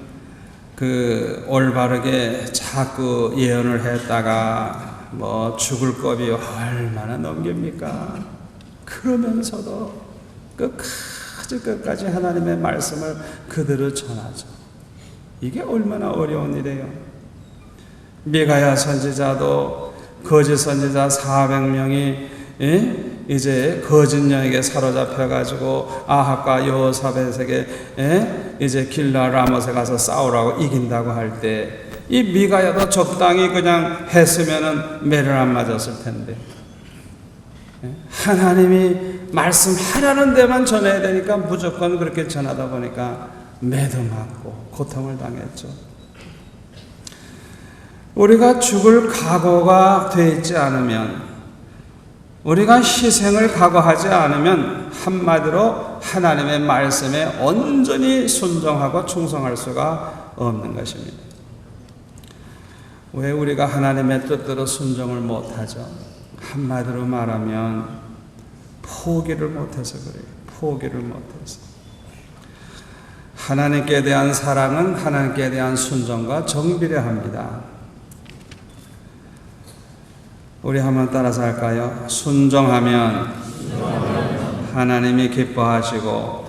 그 올바르게 자꾸 예언을 했다가 뭐 죽을 겁이 얼마나 넘깁니까? 그러면서도 끝까지 하나님의 말씀을 그대로 전하죠. 이게 얼마나 어려운 일이에요. 미가야 선지자도 거짓 선지자 400명이 이제 거짓 영에게 사로잡혀 가지고 아합과 여호사벳에게 이제 길라 라못에 가서 싸우라고 이긴다고 할 때 이 미가야도 적당히 그냥 했으면은 매를 안 맞았을 텐데 하나님이 말씀하라는 데만 전해야 되니까 무조건 그렇게 전하다 보니까 매도 맞고 고통을 당했죠. 우리가 죽을 각오가 되어 있지 않으면, 우리가 희생을 각오하지 않으면 한마디로 하나님의 말씀에 온전히 순종하고 충성할 수가 없는 것입니다. 왜 우리가 하나님의 뜻대로 순종을 못하죠? 한마디로 말하면 포기를 못해서 그래요. 포기를 못해서. 하나님께 대한 사랑은 하나님께 대한 순종과 정비례합니다. 우리 한번 따라서 할까요? 순종하면 하나님이 기뻐하시고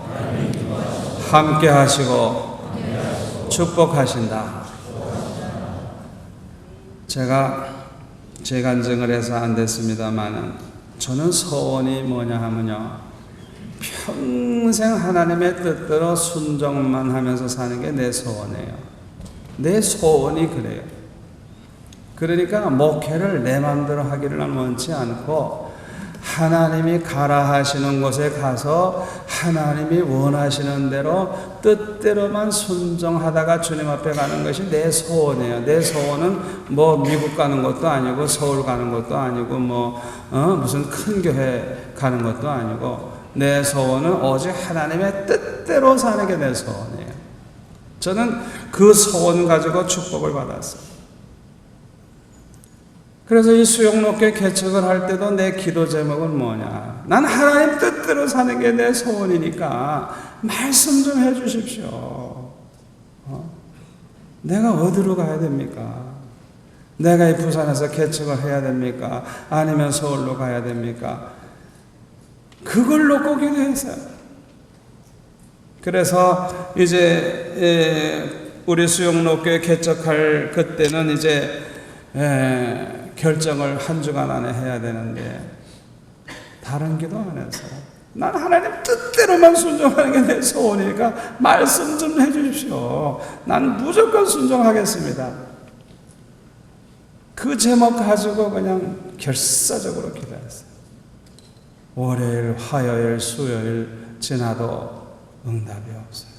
함께 하시고 축복하신다. 제가 재간증을 해서 안 됐습니다만은 저는 소원이 뭐냐 하면요, 평생 하나님의 뜻대로 순종만 하면서 사는 게 내 소원이에요. 내 소원이 그래요. 그러니까 목회를 내 마음대로 하기를 원치 않고 하나님이 가라 하시는 곳에 가서 하나님이 원하시는 대로 뜻대로만 순종하다가 주님 앞에 가는 것이 내 소원이에요. 내 소원은 뭐 미국 가는 것도 아니고 서울 가는 것도 아니고 무슨 큰 교회 가는 것도 아니고 내 소원은 오직 하나님의 뜻대로 사는 게 내 소원이에요. 저는 그 소원 가지고 축복을 받았어요. 그래서 이 수용롭게 개척을 할 때도 내 기도 제목은 뭐냐? 난 하나님 뜻대로 사는 게 내 소원이니까 말씀 좀 해주십시오. 내가 어디로 가야 됩니까? 내가 이 부산에서 개척을 해야 됩니까? 아니면 서울로 가야 됩니까? 그걸 놓고 기도했어요. 그래서 이제 우리 수용롭게 개척할 그때는 이제 결정을 한 주간 안에 해야 되는데 다른 기도 안 해서 난 하나님 뜻대로만 순종하는 게 내 소원이니까 말씀 좀 해주십시오. 난 무조건 순종하겠습니다. 그 제목 가지고 그냥 결사적으로 기도했어요. 월요일, 화요일, 수요일 지나도 응답이 없어요.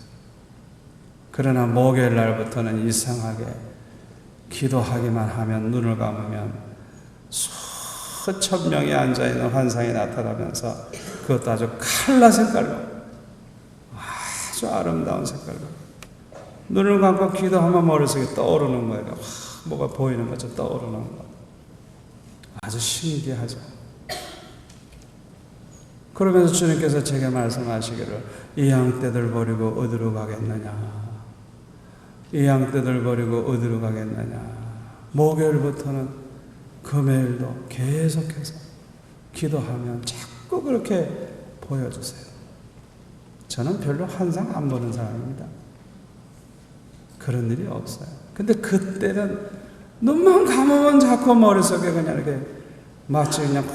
그러나 목요일 날부터는 이상하게 기도하기만 하면 눈을 감으면 수천 명이 앉아있는 환상이 나타나면서 그것도 아주 칼라 색깔로 아주 아름다운 색깔로 눈을 감고 기도하면 머릿속에 떠오르는 거예요. 뭐가 보이는 거죠. 떠오르는 거. 아주 신기하죠. 그러면서 주님께서 제게 말씀하시기를 이 양떼들 버리고 어디로 가겠느냐. 이 양떼들 버리고 어디로 가겠느냐. 목요일부터는 금요일도 계속해서 기도하면 자꾸 그렇게 보여주세요. 저는 별로 환상 안 보는 사람입니다. 그런 일이 없어요. 근데 그때는 눈만 감으면 자꾸 머릿속에 그냥 이렇게 마치 그냥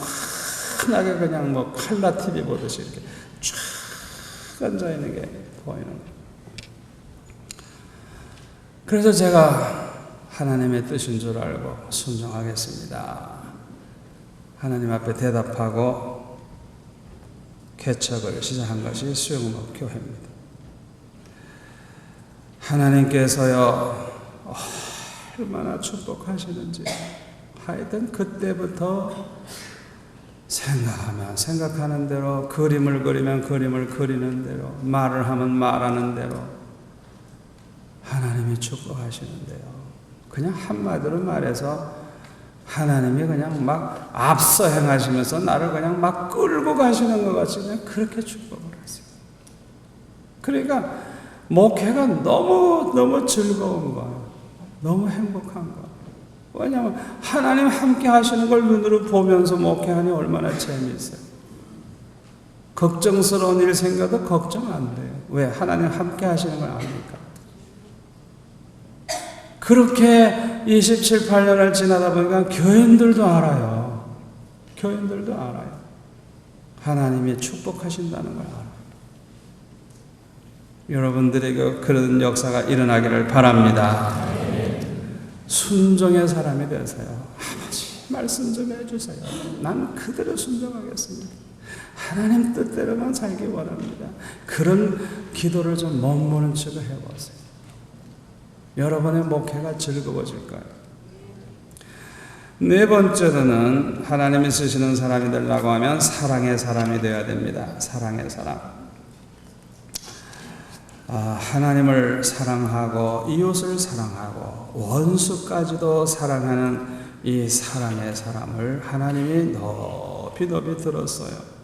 환하게 그냥 뭐 칼라 TV 보듯이 이렇게 쫙 앉아있는 게 보이는 거예요. 그래서 제가 하나님의 뜻인 줄 알고 순종하겠습니다. 하나님 앞에 대답하고 개척을 시작한 것이 수용록 교회입니다. 하나님께서요 얼마나 축복하시는지 하여튼 그때부터 생각하면 생각하는 대로 그림을 그리면 그림을 그리는 대로 말을 하면 말하는 대로 하나님이 축복하시는데요. 그냥 한마디로 말해서 하나님이 그냥 막 앞서 행하시면서 나를 그냥 막 끌고 가시는 것 같이 그냥 그렇게 축복을 하세요. 그러니까 목회가 너무 즐거운 거예요. 너무 행복한 거예요. 왜냐하면 하나님 함께 하시는 걸 눈으로 보면서 목회하니 얼마나 재미있어요. 걱정스러운 일 생겨도 걱정 안 돼요. 왜? 하나님 함께 하시는 걸 아니까. 그렇게 27, 8년을 지나다 보니까 교인들도 알아요. 교인들도 알아요. 하나님이 축복하신다는 걸 알아요. 여러분들에게 그런 역사가 일어나기를 바랍니다. 순종의 사람이 되세요. 아버지, 말씀 좀 해주세요. 난 그대로 순종하겠습니다. 하나님 뜻대로만 살기 원합니다. 그런 기도를 좀 머무는 척을 해보세요. 여러분의 목회가 즐거워질 거예요. 네 번째로는 하나님이 쓰시는 사람이 되려고 하면 사랑의 사람이 되어야 됩니다. 사랑의 사람. 하나님을 사랑하고 이웃을 사랑하고 원수까지도 사랑하는 이 사랑의 사람을 하나님이 높이 들었어요.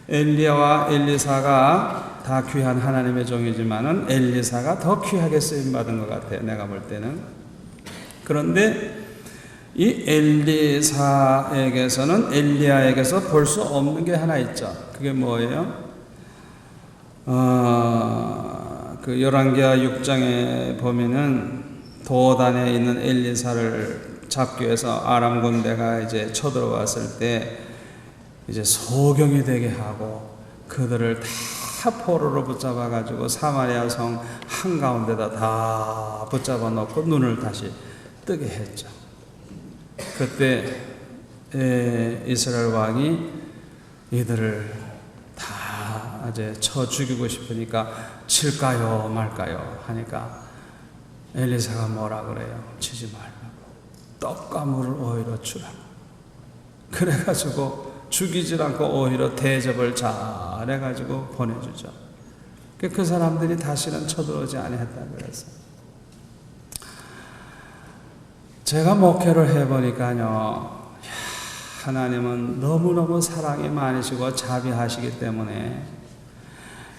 엘리야와 엘리사가 다 귀한 하나님의 종이지만은 엘리사가 더 귀하게 쓰임받은 것 같아요. 내가 볼 때는. 그런데 이 엘리사에게서는 엘리야에게서 볼 수 없는 게 하나 있죠. 그게 뭐예요? 그 열왕기하 6장에 보면은 도단에 있는 엘리사를 잡기 위해서 아람 군대가 이제 쳐들어왔을 때 이제 소경이 되게 하고 그들을 다 포로로 붙잡아 가지고 사마리아 성 한가운데다 다 붙잡아 놓고 눈을 다시 뜨게 했죠. 그때 이스라엘 왕이 이들을 다 이제 쳐 죽이고 싶으니까 칠까요 말까요 하니까 엘리사가 뭐라 그래요? 치지 말라고. 떡과 물을 오히려 주라고. 그래가지고 죽이질 않고 오히려 대접을 잘해가지고 보내주죠. 그 사람들이 다시는 쳐들어오지 아니했다고 그랬어요. 제가 목회를 해보니까요, 하나님은 너무너무 사랑이 많으시고 자비하시기 때문에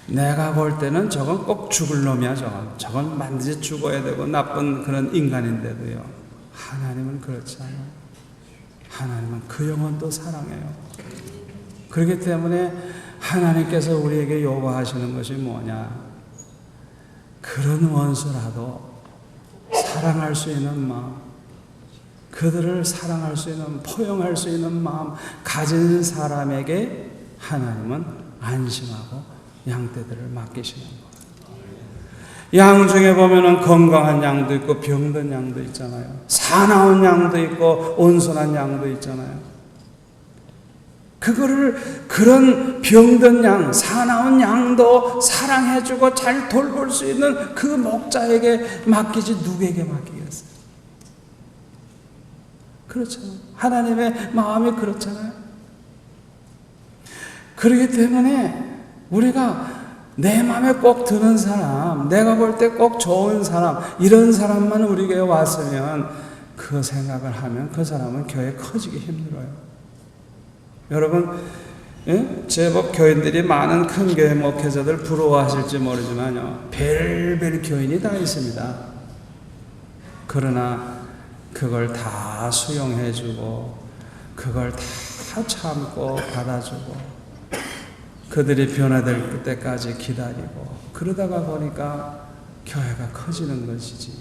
내가 볼 때는 저건 꼭 죽을 놈이야. 저건 반드시 죽어야 되고 나쁜 그런 인간인데도요, 하나님은 그렇지 않아요. 하나님은 그 영혼도 사랑해요. 그렇기 때문에 하나님께서 우리에게 요구하시는 것이 뭐냐? 그런 원수라도 사랑할 수 있는 마음, 그들을 사랑할 수 있는, 포용할 수 있는 마음 가진 사람에게 하나님은 안심하고 양떼들을 맡기시는 거예요. 양 중에 보면은 건강한 양도 있고 병든 양도 있잖아요. 사나운 양도 있고 온순한 양도 있잖아요. 그런 병든 양, 사나운 양도 사랑해주고 잘 돌볼 수 있는 그 목자에게 맡기지 누구에게 맡기겠어요? 그렇죠. 하나님의 마음이 그렇잖아요. 그렇기 때문에 우리가 내 마음에 꼭 드는 사람, 내가 볼 때 꼭 좋은 사람, 이런 사람만 우리 교회에 왔으면 그 생각을 하면 그 사람은 교회 커지기 힘들어요. 여러분, 제법 교인들이 많은 큰 교회 목회자들 부러워하실지 모르지만요, 별별 교인이 다 있습니다. 그러나 그걸 다 수용해주고 그걸 다 참고 받아주고 그들이 변화될 때까지 기다리고 그러다가 보니까 교회가 커지는 것이지,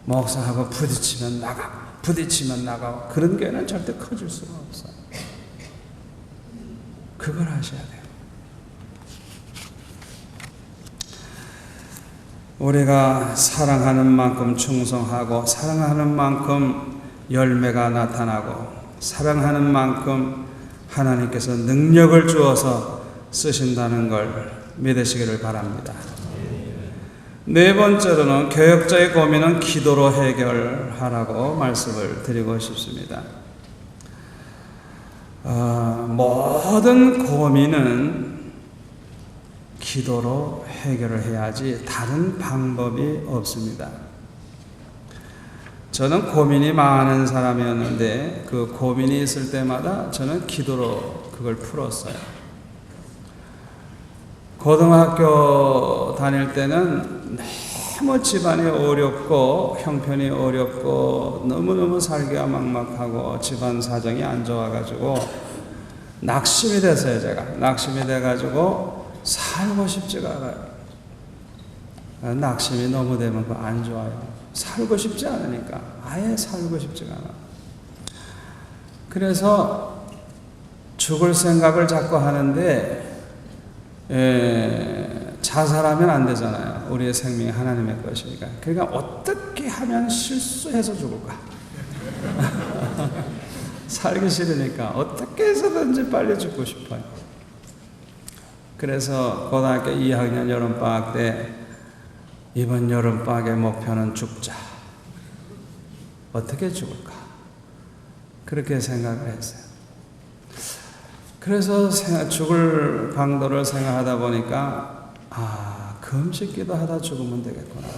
목사하고 부딪히면 나가고 그런 교회는 절대 커질 수가 없어요. 그걸 하셔야 돼요. 우리가 사랑하는 만큼 충성하고 사랑하는 만큼 열매가 나타나고 사랑하는 만큼 하나님께서 능력을 주어서 쓰신다는 걸 믿으시기를 바랍니다. 네 번째로는 교역자의 고민은 기도로 해결하라고 말씀을 드리고 싶습니다. 모든 고민은 기도로 해결을 해야지 다른 방법이 없습니다. 저는 고민이 많은 사람이었는데 그 고민이 있을 때마다 저는 기도로 그걸 풀었어요. 고등학교 다닐 때는 너무 집안이 어렵고 형편이 어렵고 너무너무 살기가 막막하고 집안 사정이 안 좋아가지고 낙심이 됐어요. 제가 낙심이 돼가지고 살고 싶지가 않아요. 낙심이 너무 되면 그거 안 좋아요. 살고 싶지 않으니까 아예 살고 싶지가 않아. 그래서 죽을 생각을 자꾸 하는데 자살하면 안 되잖아요. 우리의 생명이 하나님의 것이니까. 그러니까 어떻게 하면 실수해서 죽을까? 살기 싫으니까 어떻게 해서든지 빨리 죽고 싶어요. 그래서 고등학교 2학년 여름방학 때 이번 여름방학의 목표는 죽자. 어떻게 죽을까? 그렇게 생각을 했어요. 그래서 죽을 방도를 생각하다 보니까 금식기도 하다 죽으면 되겠구나.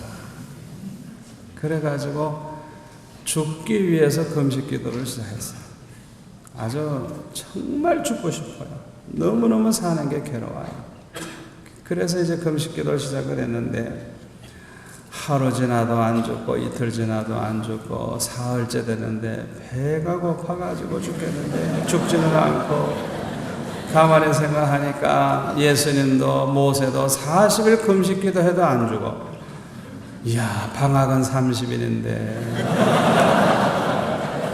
그래가지고 죽기 위해서 금식기도를 시작했어요. 아주 정말 죽고 싶어요. 너무너무 사는 게 괴로워요. 그래서 이제 금식기도를 시작을 했는데 하루 지나도 안 죽고 이틀 지나도 안 죽고 사흘째 되는데 배가 고파가지고 죽겠는데 죽지는 않고 가만히 생각하니까 예수님도 모세도 40일 금식기도 해도 안 죽어. 이야, 방학은 30일인데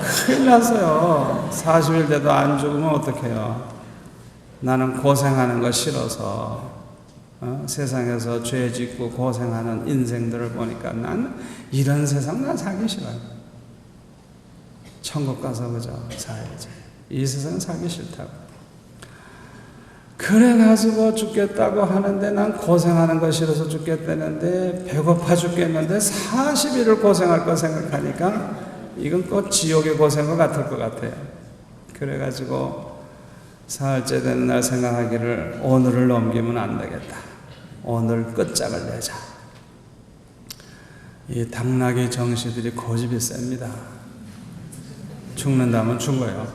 큰일 났어요. 40일 돼도 안 죽으면 어떡해요. 나는 고생하는 거 싫어서 세상에서 죄 짓고 고생하는 인생들을 보니까 난 이런 세상 난 살기 싫어요. 천국 가서 그저 살야지. 이 세상 살기 싫다고. 그래가지고 죽겠다고 하는데 난 고생하는 거 싫어서 죽겠다는데 배고파 죽겠는데 40일을 고생할 거 생각하니까 이건 꼭 지옥의 고생과 같을 것 같아요. 그래가지고 사흘째 되는 날 생각하기를 오늘을 넘기면 안 되겠다. 오늘 끝장을 내자. 이 당나귀 정시들이 고집이 셉니다. 죽는다면 죽어요.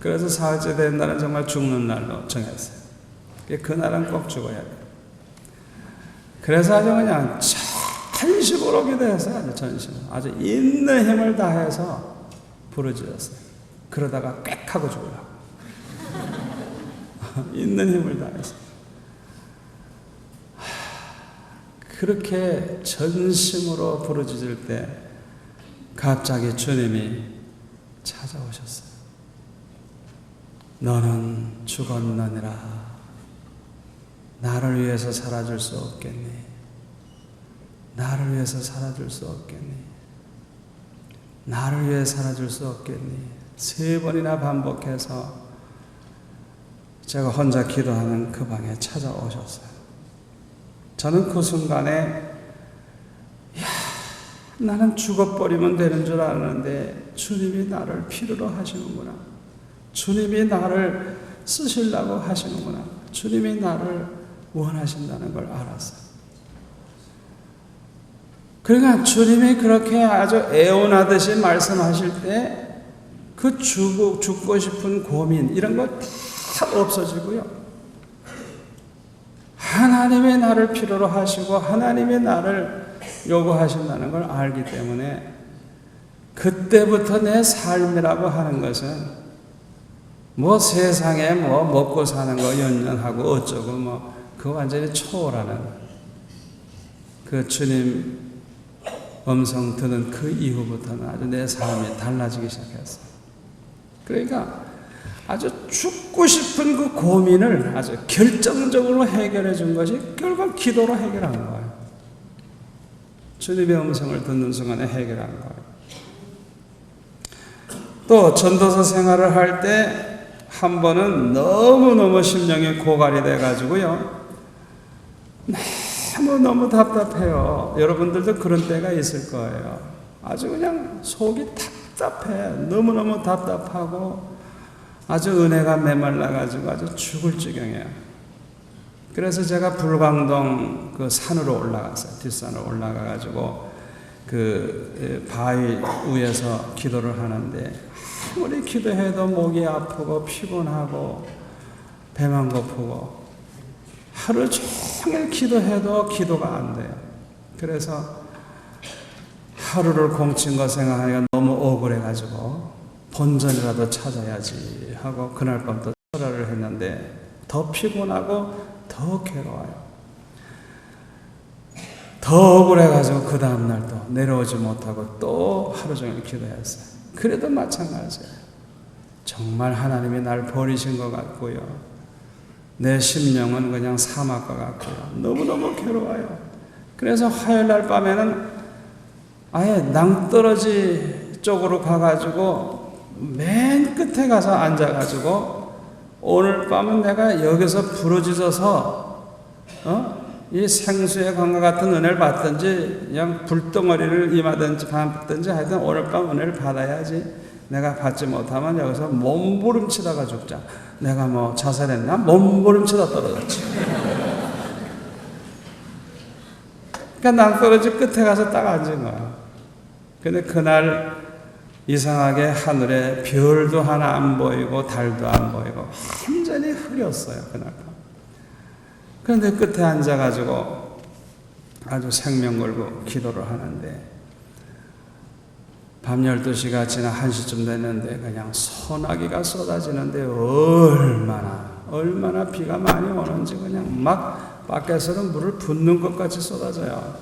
그래서 사흘째 된 날은 정말 죽는 날로 정했어요. 그날은 꼭 죽어야 돼요. 그래서 아주 그냥 전심으로 기도했어요. 아주 전심으로. 아주 있는 힘을 다해서 부르짖었어요. 그러다가 꽥 하고 죽으려고. 있는 힘을 다해서. 그렇게 전심으로 부르짖을 때 갑자기 주님이 찾아오셨어요. 너는 죽었느니라. 나를 위해서 살아줄 수 없겠니? 나를 위해서 살아줄 수 없겠니? 나를 위해 살아줄 수 없겠니? 3번이나 반복해서 제가 혼자 기도하는 그 방에 찾아오셨어요. 저는 그 순간에 나는 죽어버리면 되는 줄 알았는데 주님이 나를 필요로 하시는구나. 주님이 나를 쓰시려고 하시는구나. 주님이 나를 원하신다는 걸 알았어요. 그러니까 주님이 그렇게 아주 애원하듯이 말씀하실 때 그 죽고 싶은 고민 이런 거 다 없어지고요. 하나님이 나를 필요로 하시고 하나님이 나를 요구하신다는 걸 알기 때문에 그때부터 내 삶이라고 하는 것은 뭐 세상에 뭐 먹고 사는 거 연연하고 어쩌고 뭐 그거 완전히 초월하는 그 주님 음성 듣는 그 이후부터는 아주 내 삶이 달라지기 시작했어요. 그러니까 아주 죽고 싶은 그 고민을 아주 결정적으로 해결해 준 것이 결국 기도로 해결한 거예요. 주님의 음성을 듣는 순간에 해결한 거예요. 또 전도서 생활을 할 때 한 번은 너무너무 심령이 고갈이 돼가지고요. 너무 답답해요. 여러분들도 그런 때가 있을 거예요. 아주 그냥 속이 답답해. 너무너무 답답하고 아주 은혜가 메말라가지고 아주 죽을 지경이에요. 그래서 제가 불광동 그 산으로 올라갔어요. 뒷산으로 올라가가지고 그 바위 위에서 기도를 하는데 아무리 기도해도 목이 아프고 피곤하고 배만 고프고 하루 종일 기도해도 기도가 안 돼요. 그래서 하루를 공친 거 생각하니까 너무 억울해가지고 본전이라도 찾아야지 하고 그날 밤 또 철야를 했는데 더 피곤하고 더 괴로워요. 더 억울해가지고 그 다음날 또 내려오지 못하고 또 하루 종일 기도했어요. 그래도 마찬가지예요. 정말 하나님이 날 버리신 것 같고요. 내 심령은 그냥 사막과 같고요. 너무너무 괴로워요. 그래서 화요일날 밤에는 아예 낭떠러지 쪽으로 가가지고 맨 끝에 가서 앉아가지고 오늘 밤은 내가 여기서 부르짖어서 이 생수의 강과 같은 은혜를 받든지 그냥 불덩어리를 임하든지 받든지 하여튼 오늘 밤 은혜를 받아야지. 내가 받지 못하면 여기서 몸부림치다가 죽자. 내가 뭐 자살했나? 몸부림치다 떨어졌지. 그러니까 낭떠러지 끝에 가서 딱 앉은 거야. 근데 그날 이상하게 하늘에 별도 하나 안 보이고 달도 안 보이고 완전히 흐렸어요. 그날 밤. 그런데 끝에 앉아가지고 아주 생명 걸고 기도를 하는데 밤 12시가 지나 1시쯤 됐는데 그냥 소나기가 쏟아지는데 얼마나 비가 많이 오는지 그냥 막 밖에서는 물을 붓는 것 같이 쏟아져요.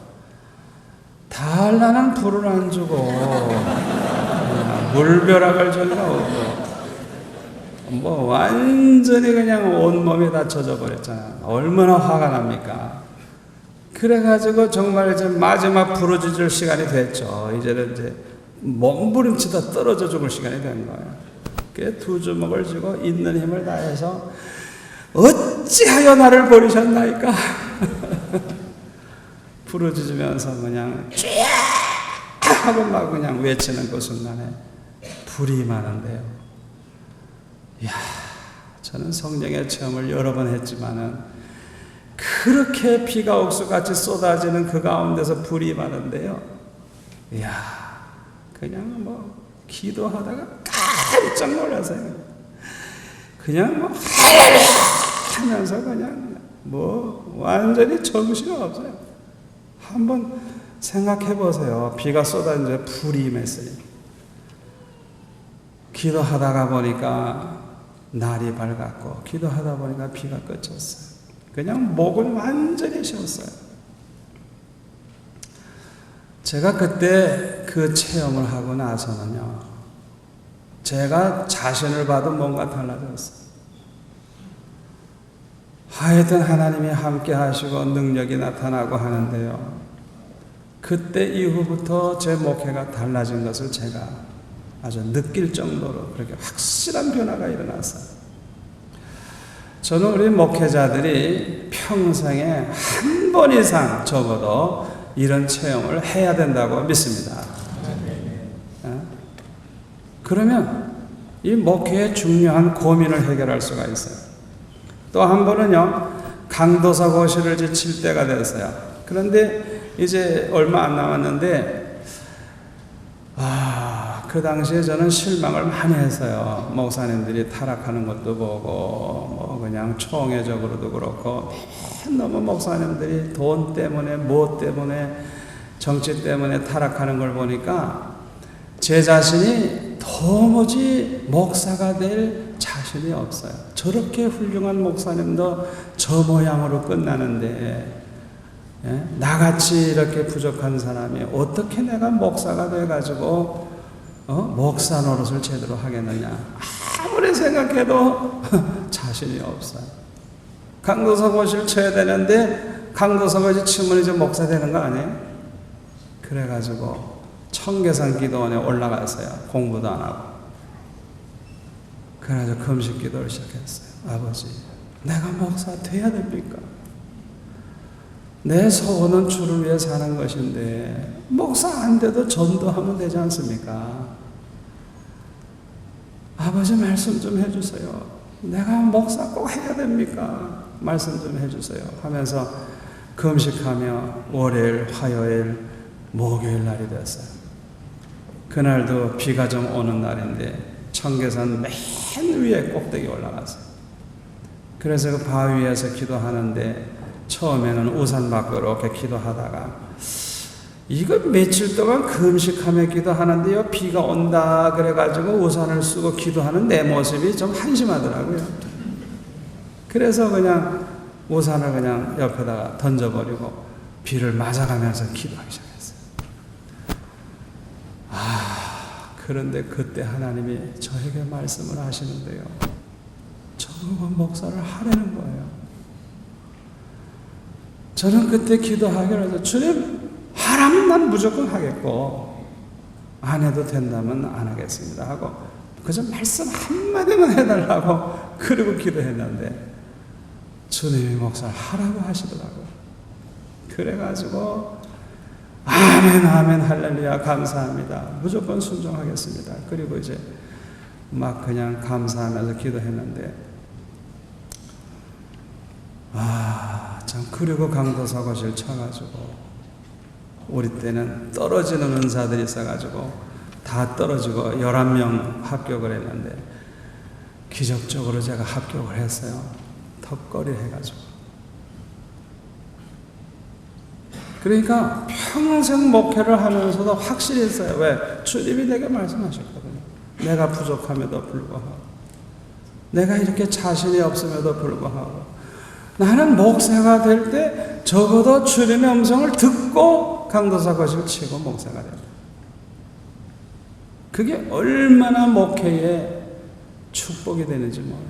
달라는 불을 안 주고 물벼락을 전혀 없고 뭐 완전히 그냥 온몸이 다 젖어버렸잖아요. 얼마나 화가 납니까? 그래가지고 정말 이제 마지막 부르짖을 시간이 됐죠. 이제는 이제 몸부림치다 떨어져 죽을 시간이 된 거예요. 그 두 주먹을 쥐고 있는 힘을 다해서 어찌하여 나를 버리셨나이까 부르짖으면서 그냥 쫙 하고 막 그냥 외치는 그 순간에 불이 임하는데요. 이야, 저는 성령의 체험을 여러 번 했지만은 그렇게 비가 옥수같이 쏟아지는 그 가운데서 불이 임하는데요. 이야, 그냥 뭐 기도하다가 깜짝 놀라서요. 그냥 뭐 하면서 그냥 뭐 완전히 정신이 없어요. 한번 생각해 보세요. 비가 쏟아지는데 불이 임했어요. 기도하다가 보니까 날이 밝았고 기도하다 보니까 비가 그쳤어요. 그냥 목을 완전히 쉬었어요. 제가 그때 그 체험을 하고 나서는요, 제가 자신을 봐도 뭔가 달라졌어요. 하여튼 하나님이 함께 하시고 능력이 나타나고 하는데요, 그때 이후부터 제 목회가 달라진 것을 제가 아주 느낄 정도로 그렇게 확실한 변화가 일어났어요. 저는 우리 목회자들이 평생에 한 번 이상 적어도 이런 체험을 해야 된다고 믿습니다. 그러면 이 목회의 중요한 고민을 해결할 수가 있어요. 또 한 번은요, 강도사 고시를 이제 칠 때가 됐어요. 그런데 이제 얼마 안 남았는데, 그 당시에 저는 실망을 많이 했어요. 목사님들이 타락하는 것도 보고, 뭐 그냥 총회적으로도 그렇고, 너무 목사님들이 돈 때문에, 뭐 때문에, 정치 때문에 타락하는 걸 보니까 제 자신이 도무지 목사가 될 자신이 없어요. 저렇게 훌륭한 목사님도 저 모양으로 끝나는데, 나같이 이렇게 부족한 사람이 어떻게 내가 목사가 돼가지고 목사 노릇을 제대로 하겠느냐. 아무리 생각해도 자신이 없어요. 강도사 고시를 쳐야 되는데 강도사 고시 치면 이제 목사 되는 거 아니에요? 그래가지고 청계산 기도원에 올라갔어요. 공부도 안 하고. 그래가지고 금식 기도를 시작했어요. 아버지, 내가 목사 돼야 됩니까? 내 소원은 주를 위해 사는 것인데 목사 안 돼도 전도하면 되지 않습니까? 아버지, 말씀 좀 해주세요. 내가 목사 꼭 해야 됩니까? 말씀 좀 해주세요 하면서 금식하며 월요일, 화요일, 목요일 날이 됐어요. 그날도 비가 좀 오는 날인데 청계산 맨 위에 꼭대기 올라갔어요. 그래서 그 바위에서 기도하는데 처음에는 우산 밖으로 이렇게 기도하다가 이거 며칠 동안 금식하며 기도하는데요, 비가 온다 그래가지고 우산을 쓰고 기도하는 내 모습이 좀 한심하더라고요. 그래서 그냥 우산을 그냥 옆에다가 던져버리고 비를 맞아가면서 기도하기 시작했어요. 그런데 그때 하나님이 저에게 말씀을 하시는데요, 정말 목사를 하라는 거예요. 저는 그때 기도하기로 해서 주님, 하라면 난 무조건 하겠고 안 해도 된다면 안 하겠습니다 하고 그저 말씀 한마디만 해달라고 그러고 기도했는데 주님이 목사를 하라고 하시더라고요. 그래가지고 아멘 아멘 할렐루야 감사합니다, 무조건 순종하겠습니다. 그리고 이제 막 그냥 감사하면서 기도했는데 참, 그리고 강도사고실 쳐가지고 우리 때는 떨어지는 은사들이 있어가지고 다 떨어지고 11명 합격을 했는데 기적적으로 제가 합격을 했어요. 턱걸이 해가지고. 그러니까 평생 목회를 하면서도 확실히 했어요. 왜? 주님이 내게 말씀하셨거든요. 내가 부족함에도 불구하고, 내가 이렇게 자신이 없음에도 불구하고 나는 목사가 될 때 적어도 주님의 음성을 듣고 강도사 거식을 치고 목사가 된다. 그게 얼마나 목회에 축복이 되는지 몰라요.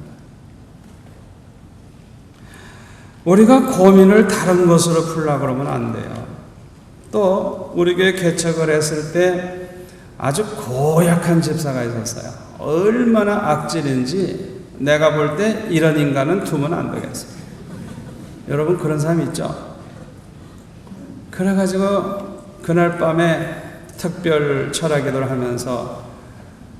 우리가 고민을 다른 것으로 풀려고 그러면 안 돼요. 또 우리 교회 개척을 했을 때 아주 고약한 집사가 있었어요. 얼마나 악질인지 내가 볼 때 이런 인간은 두면 안 되겠어요. 여러분 그런 사람 있죠? 그래가지고 그날 밤에 특별 철학기도를 하면서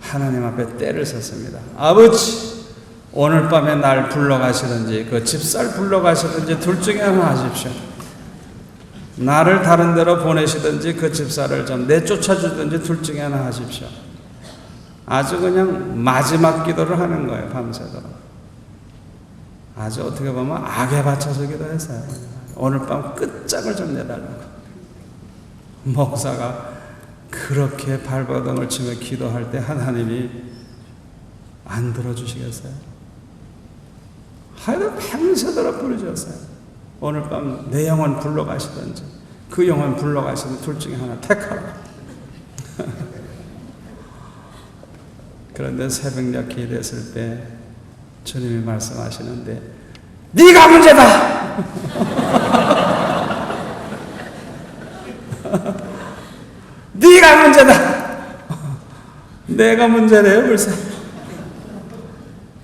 하나님 앞에 때를 섰습니다. 아버지, 오늘 밤에 날 불러가시든지 그 집사를 불러가시든지 둘 중에 하나 하십시오. 나를 다른 데로 보내시든지 그 집사를 좀 내쫓아주든지 둘 중에 하나 하십시오. 아주 그냥 마지막 기도를 하는 거예요. 밤새도록. 아주 어떻게 보면 악에 받쳐서 기도했어요. 오늘 밤 끝장을 좀 내달라고. 목사가 그렇게 발버둥을 치며 기도할 때 하나님이 안 들어주시겠어요? 하여튼 밤새도록 부르셨어요. 오늘 밤 내 영혼 불러가시든지 그 영혼 불러가시든지 둘 중에 하나 택하라. 그런데 새벽녘 기도했을 때 주님이 말씀하시는데 네가 문제다. 네가 문제다. 내가 문제래요 벌써.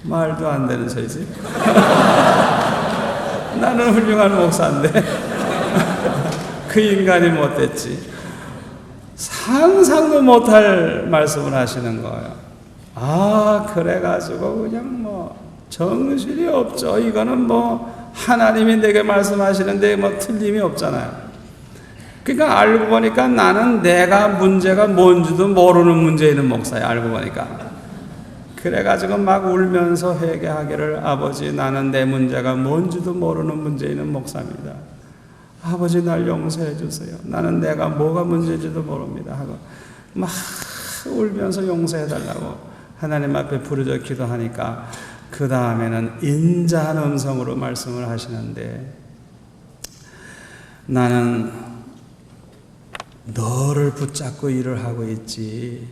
말도 안 되는 소리지. 나는 훌륭한 목사인데 그 인간이 못됐지. 상상도 못할 말씀을 하시는 거예요. 그래가지고 그냥 뭐 정신이 없죠. 이거는 뭐 하나님이 내게 말씀하시는데 뭐 틀림이 없잖아요. 그러니까 알고 보니까 나는 내가 문제가 뭔지도 모르는 문제 있는 목사야. 알고 보니까. 그래가지고 막 울면서 회개하기를, 아버지 나는 내 문제가 뭔지도 모르는 문제 있는 목사입니다. 아버지 날 용서해 주세요. 나는 내가 뭐가 문제인지도 모릅니다 하고 막 울면서 용서해 달라고 하나님 앞에 부르짖어 기도하니까 그 다음에는 인자한 음성으로 말씀을 하시는데 나는 너를 붙잡고 일을 하고 있지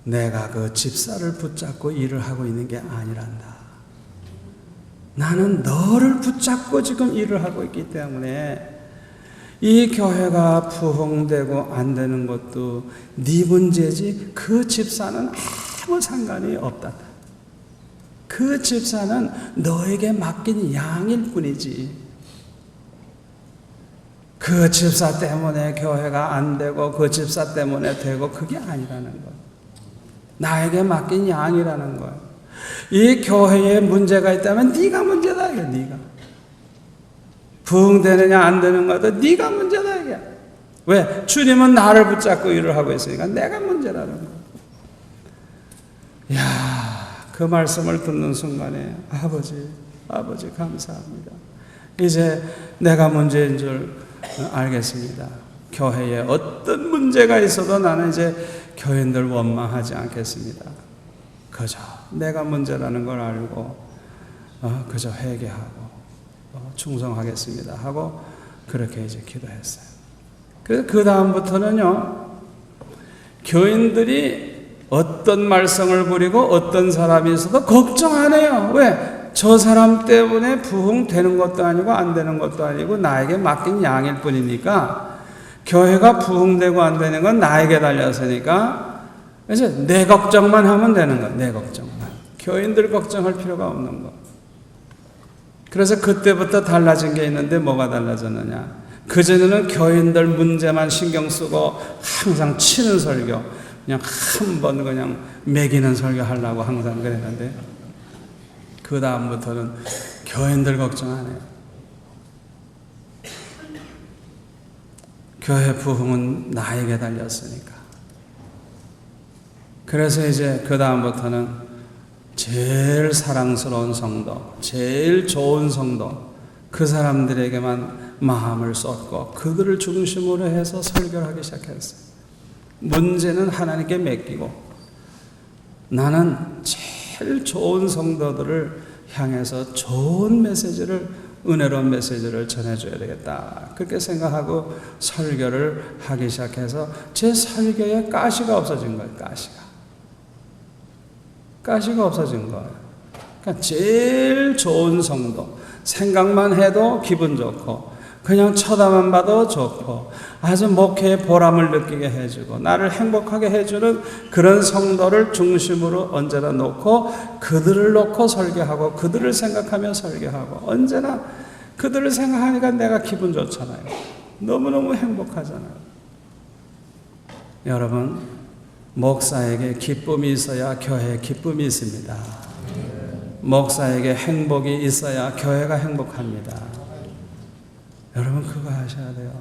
내가 그 집사를 붙잡고 일을 하고 있는 게 아니란다. 나는 너를 붙잡고 지금 일을 하고 있기 때문에 이 교회가 부흥되고 안 되는 것도 네 문제지 그 집사는 아무 상관이 없다. 그 집사는 너에게 맡긴 양일 뿐이지 그 집사 때문에 교회가 안 되고 그 집사 때문에 되고 그게 아니라는 것. 나에게 맡긴 양이라는 것. 이 교회에 문제가 있다면 네가 문제다 이게. 네가 부흥되느냐 안 되는 것도 네가 문제다 이게. 왜? 주님은 나를 붙잡고 일을 하고 있으니까 내가 문제라는 거. 야, 그 말씀을 듣는 순간에 아버지 아버지 감사합니다. 이제 내가 문제인 줄 알겠습니다. 교회에 어떤 문제가 있어도 나는 이제 교인들 원망하지 않겠습니다. 그저 내가 문제라는 걸 알고 그저 회개하고 충성하겠습니다 하고 그렇게 이제 기도했어요. 그래서 그 다음부터는요, 교인들이 어떤 말썽을 부리고 어떤 사람이 있어도 걱정 안 해요. 왜? 저 사람 때문에 부흥되는 것도 아니고 안 되는 것도 아니고 나에게 맡긴 양일 뿐이니까, 교회가 부흥되고 안 되는 건 나에게 달렸으니까 그래서 내 걱정만 하면 되는 거야. 내 걱정만. 교인들 걱정할 필요가 없는 거. 그래서 그때부터 달라진 게 있는데 뭐가 달라졌느냐? 그전에는 교인들 문제만 신경 쓰고 항상 치는 설교, 그냥 한 번 그냥 매기는 설교 하려고 항상 그랬는데, 그 다음부터는 교인들 걱정 안 해요. 교회 부흥은 나에게 달렸으니까. 그래서 이제 그 다음부터는 제일 사랑스러운 성도, 제일 좋은 성도, 그 사람들에게만 마음을 쏟고 그들을 중심으로 해서 설교를 하기 시작했어요. 문제는 하나님께 맡기고 나는 제일 좋은 성도들을 향해서 좋은 메시지를, 은혜로운 메시지를 전해줘야 되겠다, 그렇게 생각하고 설교를 하기 시작해서 제 설교에 가시가 없어진 거예요. 가시가 없어진 거예요. 그러니까 제일 좋은 성도, 생각만 해도 기분 좋고 그냥 쳐다만 봐도 좋고 아주 목회의 보람을 느끼게 해주고 나를 행복하게 해주는 그런 성도를 중심으로 언제나 놓고 그들을 놓고 설교하고 그들을 생각하며 설교하고, 언제나 그들을 생각하니까 내가 기분 좋잖아요. 너무너무 행복하잖아요. 여러분, 목사에게 기쁨이 있어야 교회에 기쁨이 있습니다. 목사에게 행복이 있어야 교회가 행복합니다. 여러분, 그거 하셔야 돼요.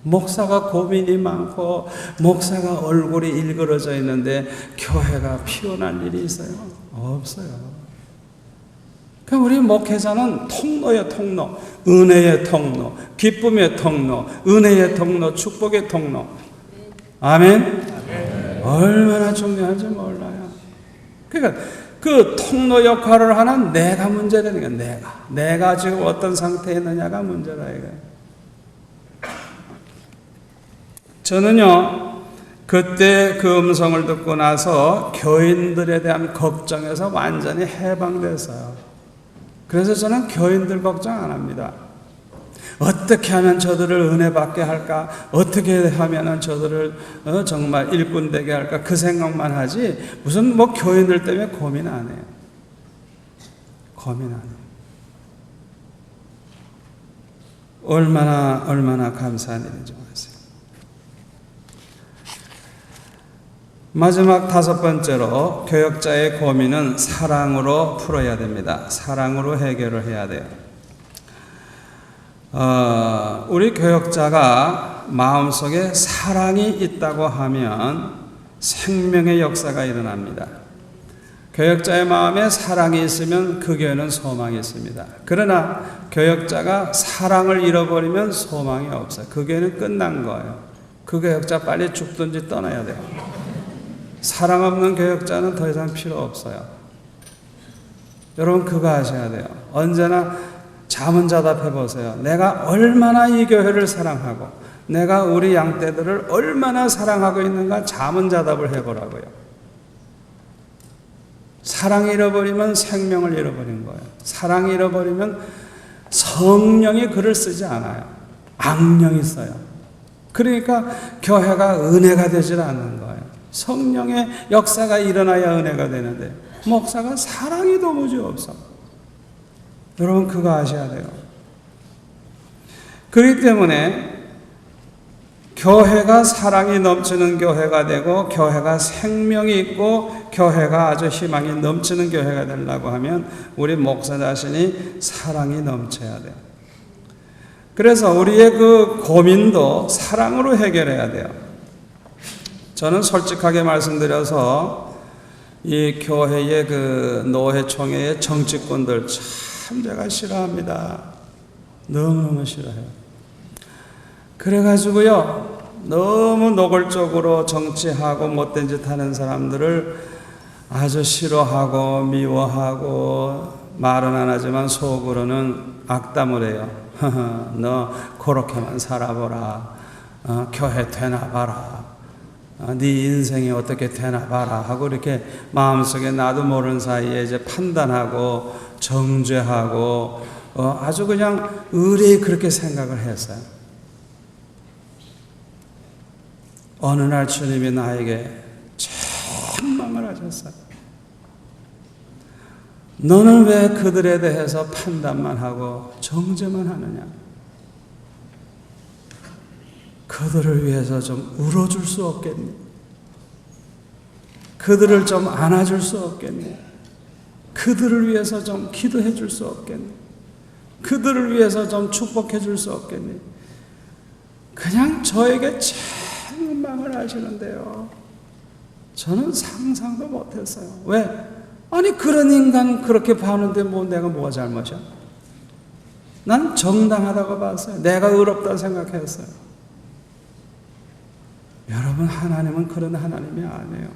목사가 고민이 많고 목사가 얼굴이 일그러져 있는데 교회가 피곤할 일이 있어요? 없어요. 그러니까 우리 목회자는 통로예요. 통로, 은혜의 통로, 기쁨의 통로, 은혜의 통로, 축복의 통로. 아멘? 얼마나 중요한지 몰라요. 그러니까 그 통로 역할을 하는 내가 문제라는 거예요. 내가 지금 어떤 상태에 있느냐가 문제라 이거예요. 저는요, 그때 그 음성을 듣고 나서 교인들에 대한 걱정에서 완전히 해방됐어요. 그래서 저는 교인들 걱정 안 합니다. 어떻게 하면 저들을 은혜 받게 할까? 어떻게 하면 저들을 정말 일꾼 되게 할까? 그 생각만 하지 무슨 뭐 교인들 때문에 고민 안 해요. 고민 안 해요. 얼마나 감사한 일인지 모르겠어요. 마지막 5번째로 교역자의 고민은 사랑으로 풀어야 됩니다. 사랑으로 해결을 해야 돼요. 우리 교역자가 마음속에 사랑이 있다고 하면 생명의 역사가 일어납니다. 교역자의 마음에 사랑이 있으면 그 교회는 소망이 있습니다. 그러나 교역자가 사랑을 잃어버리면 소망이 없어요. 그 교회는 끝난 거예요. 그 교역자 빨리 죽든지 떠나야 돼요. 사랑 없는 교역자는 더 이상 필요 없어요. 여러분, 그거 하셔야 돼요. 언제나 자문자답해 보세요. 내가 얼마나 이 교회를 사랑하고 내가 우리 양떼들을 얼마나 사랑하고 있는가 자문자답을 해보라고요. 사랑 잃어버리면 생명을 잃어버린 거예요. 사랑 잃어버리면 성령이 글을 쓰지 않아요. 악령이 써요. 그러니까 교회가 은혜가 되질 않는 거예요. 성령의 역사가 일어나야 은혜가 되는데 목사가 사랑이 도무지 없어. 여러분, 그거 아셔야 돼요. 그렇기 때문에 교회가 사랑이 넘치는 교회가 되고 교회가 생명이 있고 교회가 아주 희망이 넘치는 교회가 되려고 하면 우리 목사 자신이 사랑이 넘쳐야 돼요. 그래서 우리의 그 고민도 사랑으로 해결해야 돼요. 저는 솔직하게 말씀드려서 이 교회의 그 노회총회의 정치꾼들 참 제가 싫어합니다. 너무너무 싫어해요. 그래가지고요, 너무 노골적으로 정치하고 못된 짓 하는 사람들을 아주 싫어하고 미워하고 말은 안 하지만 속으로는 악담을 해요. 너 그렇게만 살아보라. 교회 되나 봐라. 네 인생이 어떻게 되나 봐라 하고 이렇게 마음속에 나도 모르는 사이에 이제 판단하고 정죄하고 아주 그냥 의뢰 그렇게 생각을 했어요. 어느 날 주님이 나에게 책망을 하셨어요. 너는 왜 그들에 대해서 판단만 하고 정죄만 하느냐? 그들을 위해서 좀 울어줄 수 없겠니? 그들을 좀 안아줄 수 없겠니? 그들을 위해서 좀 기도해 줄 수 없겠니? 그들을 위해서 좀 축복해 줄 수 없겠니? 그냥 저에게 책망을 하시는데요, 저는 상상도 못했어요. 왜? 아니 그런 인간 그렇게 봐는데 뭐 내가 뭐가 잘못이야? 난 정당하다고 봤어요. 내가 의롭다 생각했어요. 여러분, 하나님은 그런 하나님이 아니에요.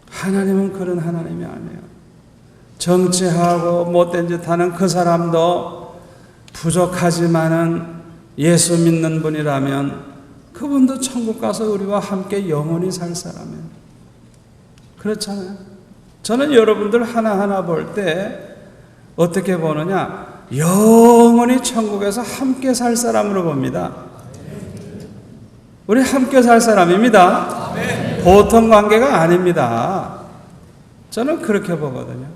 하나님은 그런 하나님이 아니에요. 정치하고 못된 짓 하는 그 사람도 부족하지만은 예수 믿는 분이라면 그분도 천국 가서 우리와 함께 영원히 살 사람이에요. 그렇잖아요. 저는 여러분들 하나하나 볼 때 어떻게 보느냐? 영원히 천국에서 함께 살 사람으로 봅니다. 우리 함께 살 사람입니다. 보통 관계가 아닙니다. 저는 그렇게 보거든요.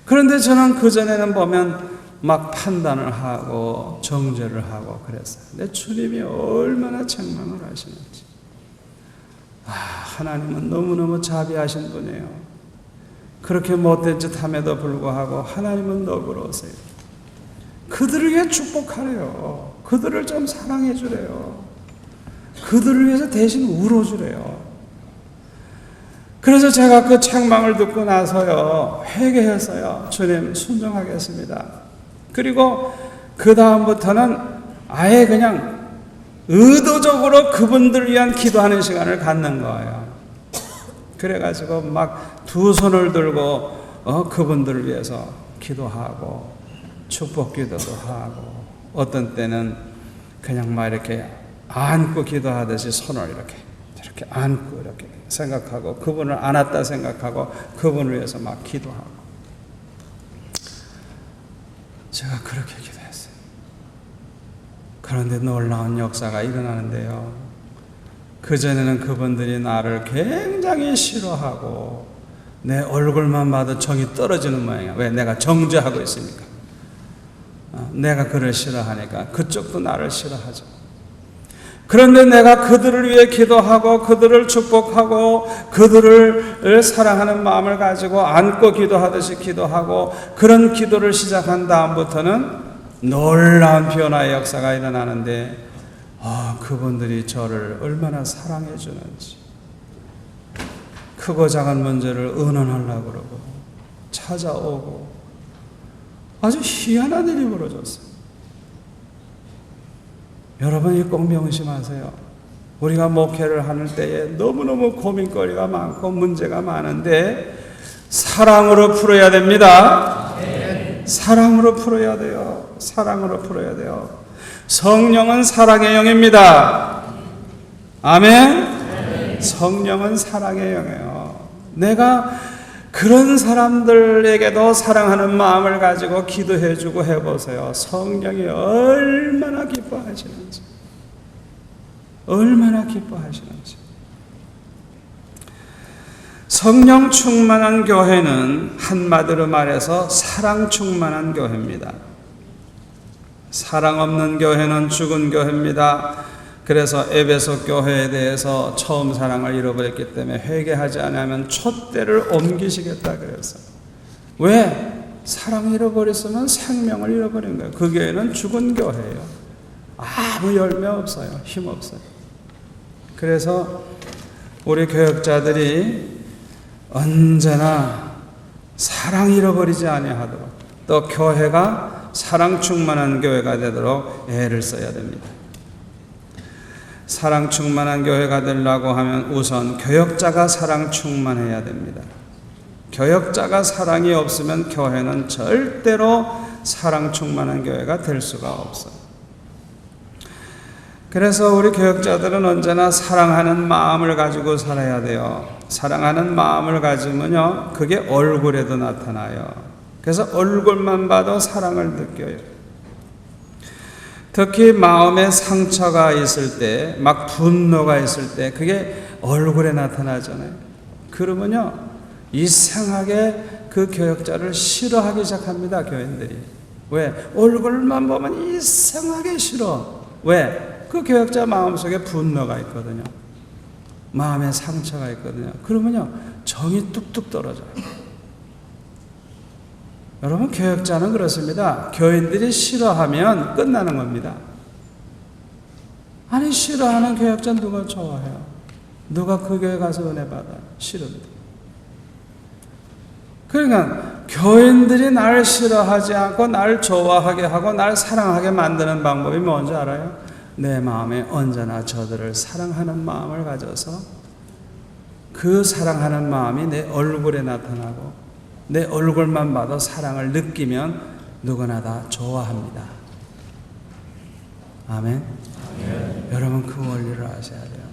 그런데 저는 그전에는 보면 막 판단을 하고 정죄를 하고 그랬어요. 근데 주님이 얼마나 책망을 하시는지. 하나님은 너무너무 자비하신 분이에요. 그렇게 못된 짓 함에도 불구하고 하나님은 너그러우세요. 그들을 위해 축복하래요. 그들을 좀 사랑해 주래요. 그들을 위해서 대신 울어주래요. 그래서 제가 그 책망을 듣고 나서요, 회개했어요. 주님, 순종하겠습니다. 그리고 그 다음부터는 아예 그냥 의도적으로 그분들 위한 기도하는 시간을 갖는 거예요. 그래가지고 막 두 손을 들고 그분들을 위해서 기도하고 축복 기도도 하고, 어떤 때는 그냥 막 이렇게 안고 기도하듯이 손을 이렇게 안고 이렇게 생각하고, 그분을 안았다 생각하고 그분을 위해서 막 기도하고. 제가 그렇게 기도했어요. 그런데 놀라운 역사가 일어나는데요, 그전에는 그분들이 나를 굉장히 싫어하고 내 얼굴만 봐도 정이 떨어지는 모양이야. 왜? 내가 정죄하고 있으니까. 내가 그를 싫어하니까 그쪽도 나를 싫어하죠. 그런데 내가 그들을 위해 기도하고 그들을 축복하고 그들을 사랑하는 마음을 가지고 안고 기도하듯이 기도하고, 그런 기도를 시작한 다음부터는 놀라운 변화의 역사가 일어나는데, 그분들이 저를 얼마나 사랑해 주는지, 크고 작은 문제를 의논하려고 그러고 찾아오고, 아주 희한한 일이 벌어졌어요. 여러분이 꼭 명심하세요. 우리가 목회를 하는 때에 너무너무 고민거리가 많고 문제가 많은데 사랑으로 풀어야 됩니다. 사랑으로 풀어야 돼요. 사랑으로 풀어야 돼요. 성령은 사랑의 영입니다. 아멘. 성령은 사랑의 영이에요. 내가 그런 사람들에게도 사랑하는 마음을 가지고 기도해주고 해보세요. 성령이 얼마나 기뻐하시는지. 얼마나 기뻐하시는지. 성령 충만한 교회는 한마디로 말해서 사랑 충만한 교회입니다. 사랑 없는 교회는 죽은 교회입니다. 그래서 에베소 교회에 대해서 처음 사랑을 잃어버렸기 때문에 회개하지 않으면 촛대를 옮기시겠다 그랬어요. 왜? 사랑 잃어버렸으면 생명을 잃어버린 거예요. 그 교회는 죽은 교회예요. 아무 열매 없어요. 힘 없어요. 그래서 우리 교역자들이 언제나 사랑 잃어버리지 아니하도록, 또 교회가 사랑 충만한 교회가 되도록 애를 써야 됩니다. 사랑 충만한 교회가 되려고 하면 우선 교역자가 사랑 충만해야 됩니다. 교역자가 사랑이 없으면 교회는 절대로 사랑 충만한 교회가 될 수가 없어요. 그래서 우리 교역자들은 언제나 사랑하는 마음을 가지고 살아야 돼요. 사랑하는 마음을 가지면요, 그게 얼굴에도 나타나요. 그래서 얼굴만 봐도 사랑을 느껴요. 특히 마음에 상처가 있을 때, 막 분노가 있을 때 그게 얼굴에 나타나잖아요. 그러면요, 이상하게 그 교역자를 싫어하기 시작합니다, 교인들이. 왜? 얼굴만 보면 이상하게 싫어. 왜? 그 교역자 마음속에 분노가 있거든요. 마음에 상처가 있거든요. 그러면요, 정이 뚝뚝 떨어져요. 여러분, 교역자는 그렇습니다. 교인들이 싫어하면 끝나는 겁니다. 아니, 싫어하는 교역자 누가 좋아해요? 누가 그 교회 가서 은혜 받아요? 싫은데. 그러니까 교인들이 날 싫어하지 않고 날 좋아하게 하고 날 사랑하게 만드는 방법이 뭔지 알아요? 내 마음에 언제나 저들을 사랑하는 마음을 가져서 그 사랑하는 마음이 내 얼굴에 나타나고 내 얼굴만 봐도 사랑을 느끼면 누구나 다 좋아합니다. 아멘? 여러분, 그 원리를 아셔야 돼요.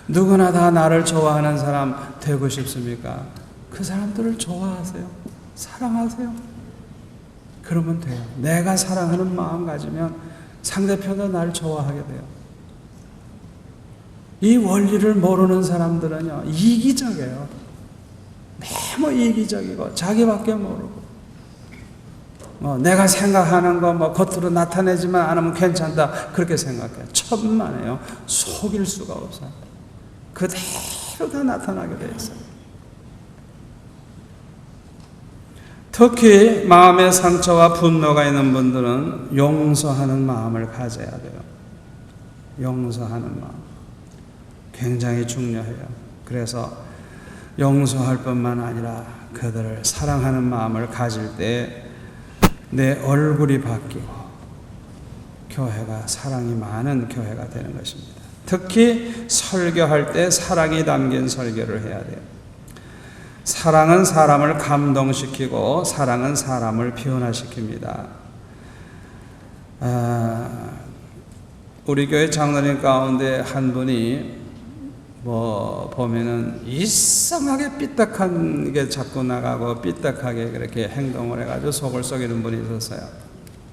누구나 다 나를 좋아하는 사람 되고 싶습니까? 그 사람들을 좋아하세요. 사랑하세요. 그러면 돼요. 내가 사랑하는 마음 가지면 상대편도 나를 좋아하게 돼요. 이 원리를 모르는 사람들은요, 이기적이에요. 너무 이기적이고 자기밖에 모르고 내가 생각하는 거 겉으로 나타내지만 않으면 괜찮다 그렇게 생각해요. 천만에요. 속일 수가 없어요. 그대로 다 나타나게 돼 있어요. 특히 마음에 상처와 분노가 있는 분들은 용서하는 마음을 가져야 돼요. 용서하는 마음 굉장히 중요해요. 그래서 용서할 뿐만 아니라 그들을 사랑하는 마음을 가질 때 내 얼굴이 바뀌고 교회가 사랑이 많은 교회가 되는 것입니다. 특히 설교할 때 사랑이 담긴 설교를 해야 돼요. 사랑은 사람을 감동시키고 사랑은 사람을 변화시킵니다. 우리 교회 장로님 가운데 한 분이 보면은 이상하게 삐딱한 게 자꾸 나가고 삐딱하게 그렇게 행동을 해가지고 속을 썩이는 분이 있었어요.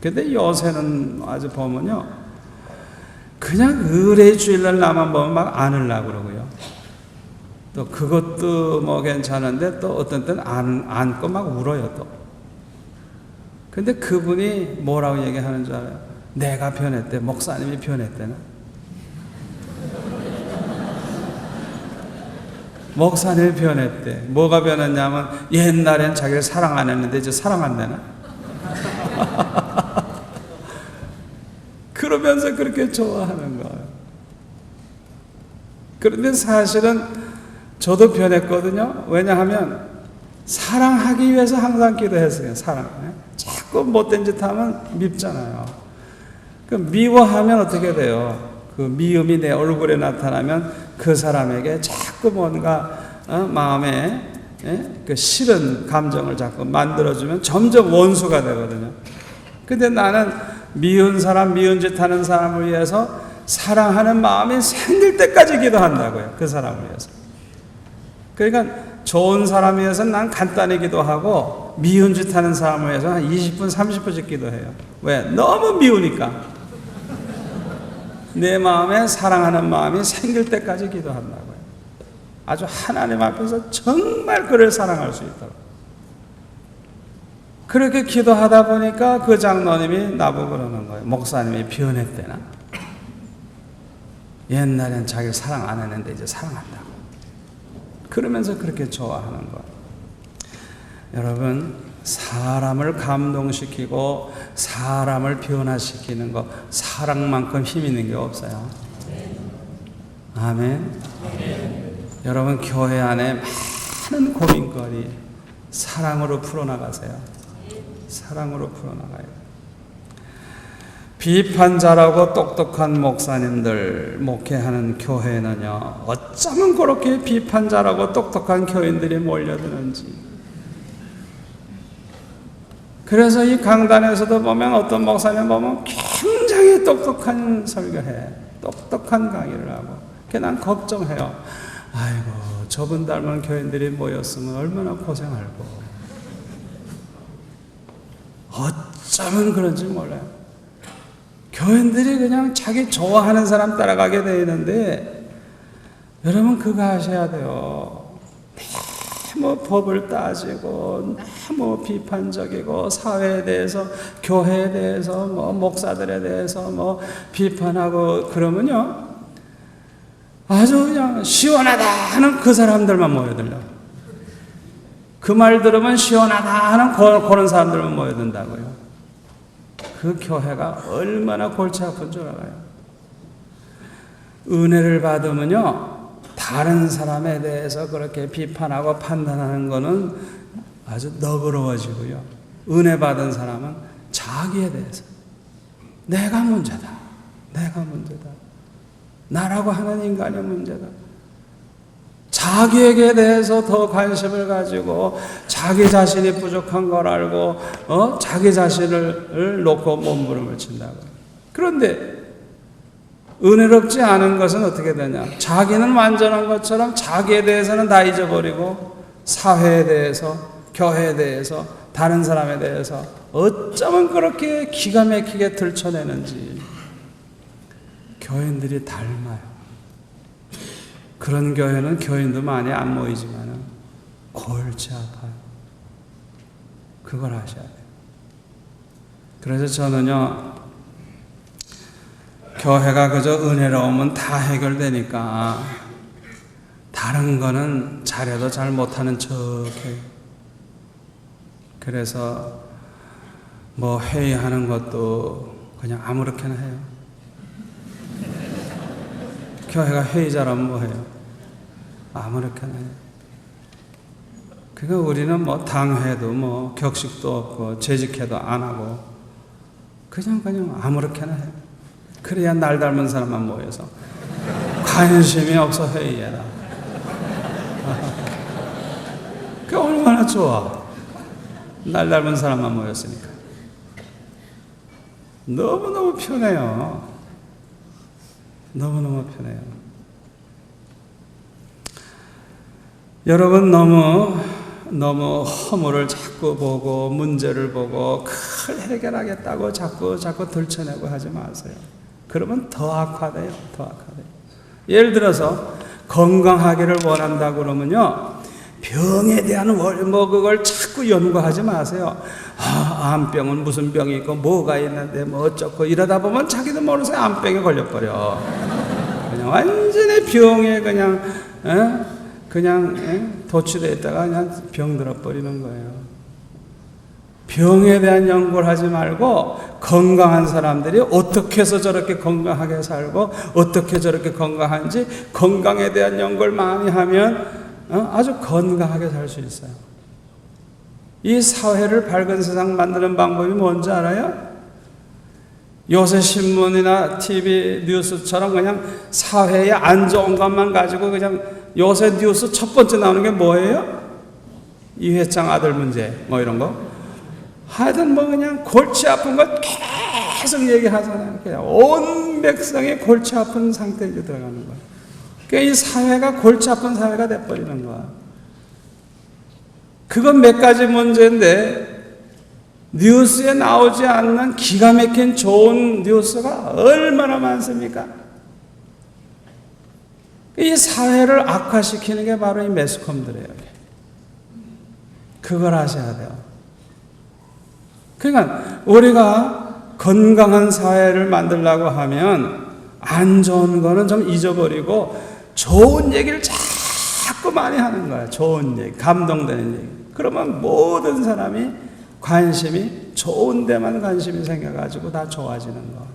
근데 요새는 아주 보면요, 그냥 의뢰 주일날 나만 보면 막 안으려고 그러고요. 또 그것도 괜찮은데 또 어떤 때는 안고 막 울어요 또. 근데 그분이 뭐라고 얘기하는 줄 알아요? 내가 변했대. 목사님이 변했대나? 목사님이 변했대. 뭐가 변했냐면 옛날엔 자기를 사랑 안 했는데 이제 사랑한다나? 그러면서 그렇게 좋아하는 거예요. 그런데 사실은 저도 변했거든요. 왜냐하면 사랑하기 위해서 항상 기도했어요. 사랑. 자꾸 못된 짓 하면 밉잖아요. 그 미워하면 어떻게 돼요? 그 미움이 내 얼굴에 나타나면 그 사람에게 자꾸 뭔가 마음에 그 싫은 감정을 자꾸 만들어주면 점점 원수가 되거든요. 근데 나는 미운 사람, 미운 짓 하는 사람을 위해서 사랑하는 마음이 생길 때까지 기도한다고요. 그 사람을 위해서. 그러니까 좋은 사람을 위해서 난 간단히 기도하고 미운 짓 하는 사람을 위해서 한 20분, 30분씩 기도해요. 왜? 너무 미우니까. 내 마음에 사랑하는 마음이 생길 때까지 기도한다고요. 아주 하나님 앞에서 정말 그를 사랑할 수 있도록. 그렇게 기도하다 보니까 그 장로님이 나보고 그러는 거예요. 목사님이 변했대나? 옛날엔 자기를 사랑 안 했는데 이제 사랑한다고. 그러면서 그렇게 좋아하는 거예요. 여러분, 사람을 감동시키고 사람을 변화시키는 것, 사랑만큼 힘 있는 게 없어요. 아멘. 여러분, 교회 안에 많은 고민거리, 사랑으로 풀어나가세요. 사랑으로 풀어나가요. 비판자라고 똑똑한 목사님들 목회하는 교회는요, 어쩌면 그렇게 비판자라고 똑똑한 교인들이 몰려드는지. 그래서 이 강단에서도 보면 어떤 목사님 보면 굉장히 똑똑한 설교해, 똑똑한 강의를 하고, 난 걱정해요. 아이고, 저분 닮은 교인들이 모였으면 얼마나 고생할고. 어쩌면 그런지 몰라요. 교인들이 그냥 자기 좋아하는 사람 따라가게 되는데, 여러분 그거 아셔야 돼요. 너무 법을 따지고 너무 비판적이고, 사회에 대해서, 교회에 대해서, 목사들에 대해서 비판하고 그러면요, 아주 그냥 시원하다 하는 그 사람들만 모여들려. 그 말 들으면 시원하다 하는 그런 사람들만 모여든다고요. 그 교회가 얼마나 골치 아픈 줄 알아요. 은혜를 받으면요, 다른 사람에 대해서 그렇게 비판하고 판단하는 거는 아주 너그러워지고요, 은혜 받은 사람은 자기에 대해서 내가 문제다, 내가 문제다, 나라고 하는 인간이 문제다, 자기에게 대해서 더 관심을 가지고 자기 자신이 부족한 걸 알고 자기 자신을 놓고 몸부림을 친다고. 그런데 은혜롭지 않은 것은 어떻게 되냐? 자기는 완전한 것처럼 자기에 대해서는 다 잊어버리고, 사회에 대해서, 교회에 대해서, 다른 사람에 대해서 어쩌면 그렇게 기가 막히게 들춰내는지 교인들이 닮아요. 그런 교회는 교인도 많이 안 모이지만 골치 아파요. 그걸 아셔야 돼요. 그래서 저는요, 교회가 그저 은혜로우면 다 해결되니까 다른 거는 잘해도 잘 못하는 척해요. 그래서 회의하는 것도 그냥 아무렇게나 해요. 교회가 회의 잘하면 뭐 해요? 아무렇게나 해요. 그러니까 우리는 당회도 격식도 없고 재직회도 안 하고 그냥 아무렇게나 해요. 그래야 날 닮은 사람만 모여서 관심이 없어 회의해라. 그게 얼마나 좋아. 날 닮은 사람만 모였으니까. 너무너무 편해요. 너무너무 편해요. 여러분 너무 허물을 자꾸 보고 문제를 보고 그걸 해결하겠다고 자꾸 들춰내고 하지 마세요. 그러면 더 악화돼요. 더 악화돼요. 예를 들어서 건강하기를 원한다 그러면요, 병에 대한 그걸 자꾸 연구하지 마세요. 암병은 무슨 병이 있고 뭐가 있는데 어쩌고 이러다 보면 자기도 모르는 사이에 암병에 걸려버려. 그냥 완전히 병에 그냥 도취되어 있다가 그냥 병들어 버리는 거예요. 병에 대한 연구를 하지 말고 건강한 사람들이 어떻게 해서 저렇게 건강하게 살고 어떻게 저렇게 건강한지 건강에 대한 연구를 많이 하면 아주 건강하게 살 수 있어요. 이 사회를 밝은 세상 만드는 방법이 뭔지 알아요? 요새 신문이나 TV 뉴스처럼 그냥 사회에 안 좋은 것만 가지고 그냥 요새 뉴스 첫 번째 나오는 게 뭐예요? 이 회장 아들 문제 이런 거. 하여튼 그냥 골치 아픈 것 계속 얘기하잖아요. 그냥 온 백성이 골치 아픈 상태에 들어가는 거예요. 그러니까 이 사회가 골치 아픈 사회가 돼버리는 거야. 그건 몇 가지 문제인데 뉴스에 나오지 않는 기가 막힌 좋은 뉴스가 얼마나 많습니까? 이 사회를 악화시키는 게 바로 이 매스컴들이에요. 그걸 아셔야 돼요. 그러니까 우리가 건강한 사회를 만들려고 하면 안 좋은 거는 좀 잊어버리고 좋은 얘기를 자꾸 많이 하는 거야. 좋은 얘기, 감동되는 얘기. 그러면 모든 사람이 관심이 좋은 데만 관심이 생겨가지고 다 좋아지는 거.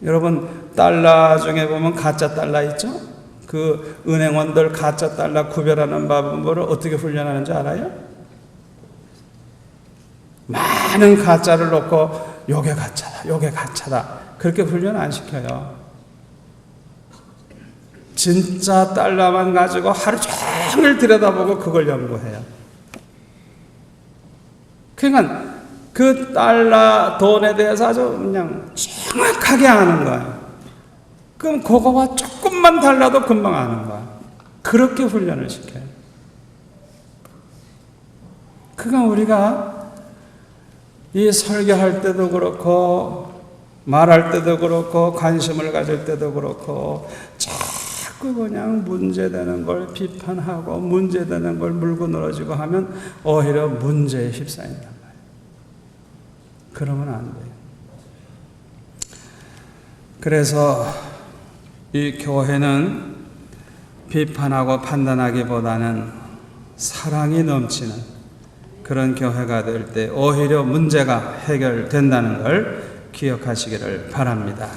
여러분 달러 중에 보면 가짜 달러 있죠? 그 은행원들 가짜 달러 구별하는 방법을 어떻게 훈련하는지 알아요? 많은 가짜를 놓고 요게 가짜다, 요게 가짜다. 그렇게 훈련 안 시켜요. 진짜 달러만 가지고 하루 종일 들여다보고 그걸 연구해요. 그러니까 그 달러 돈에 대해서 아주 그냥 정확하게 아는 거예요. 그럼 그거와 조금만 달라도 금방 아는 거야. 그렇게 훈련을 시켜요. 그러니까 우리가 이 설교할 때도 그렇고 말할 때도 그렇고 관심을 가질 때도 그렇고 자꾸 그냥 문제되는 걸 비판하고 문제되는 걸 물고 늘어지고 하면 오히려 문제에 휩싸인단 말이에요. 그러면 안 돼요. 그래서 이 교회는 비판하고 판단하기보다는 사랑이 넘치는 그런 교회가 될 때 오히려 문제가 해결된다는 걸 기억하시기를 바랍니다.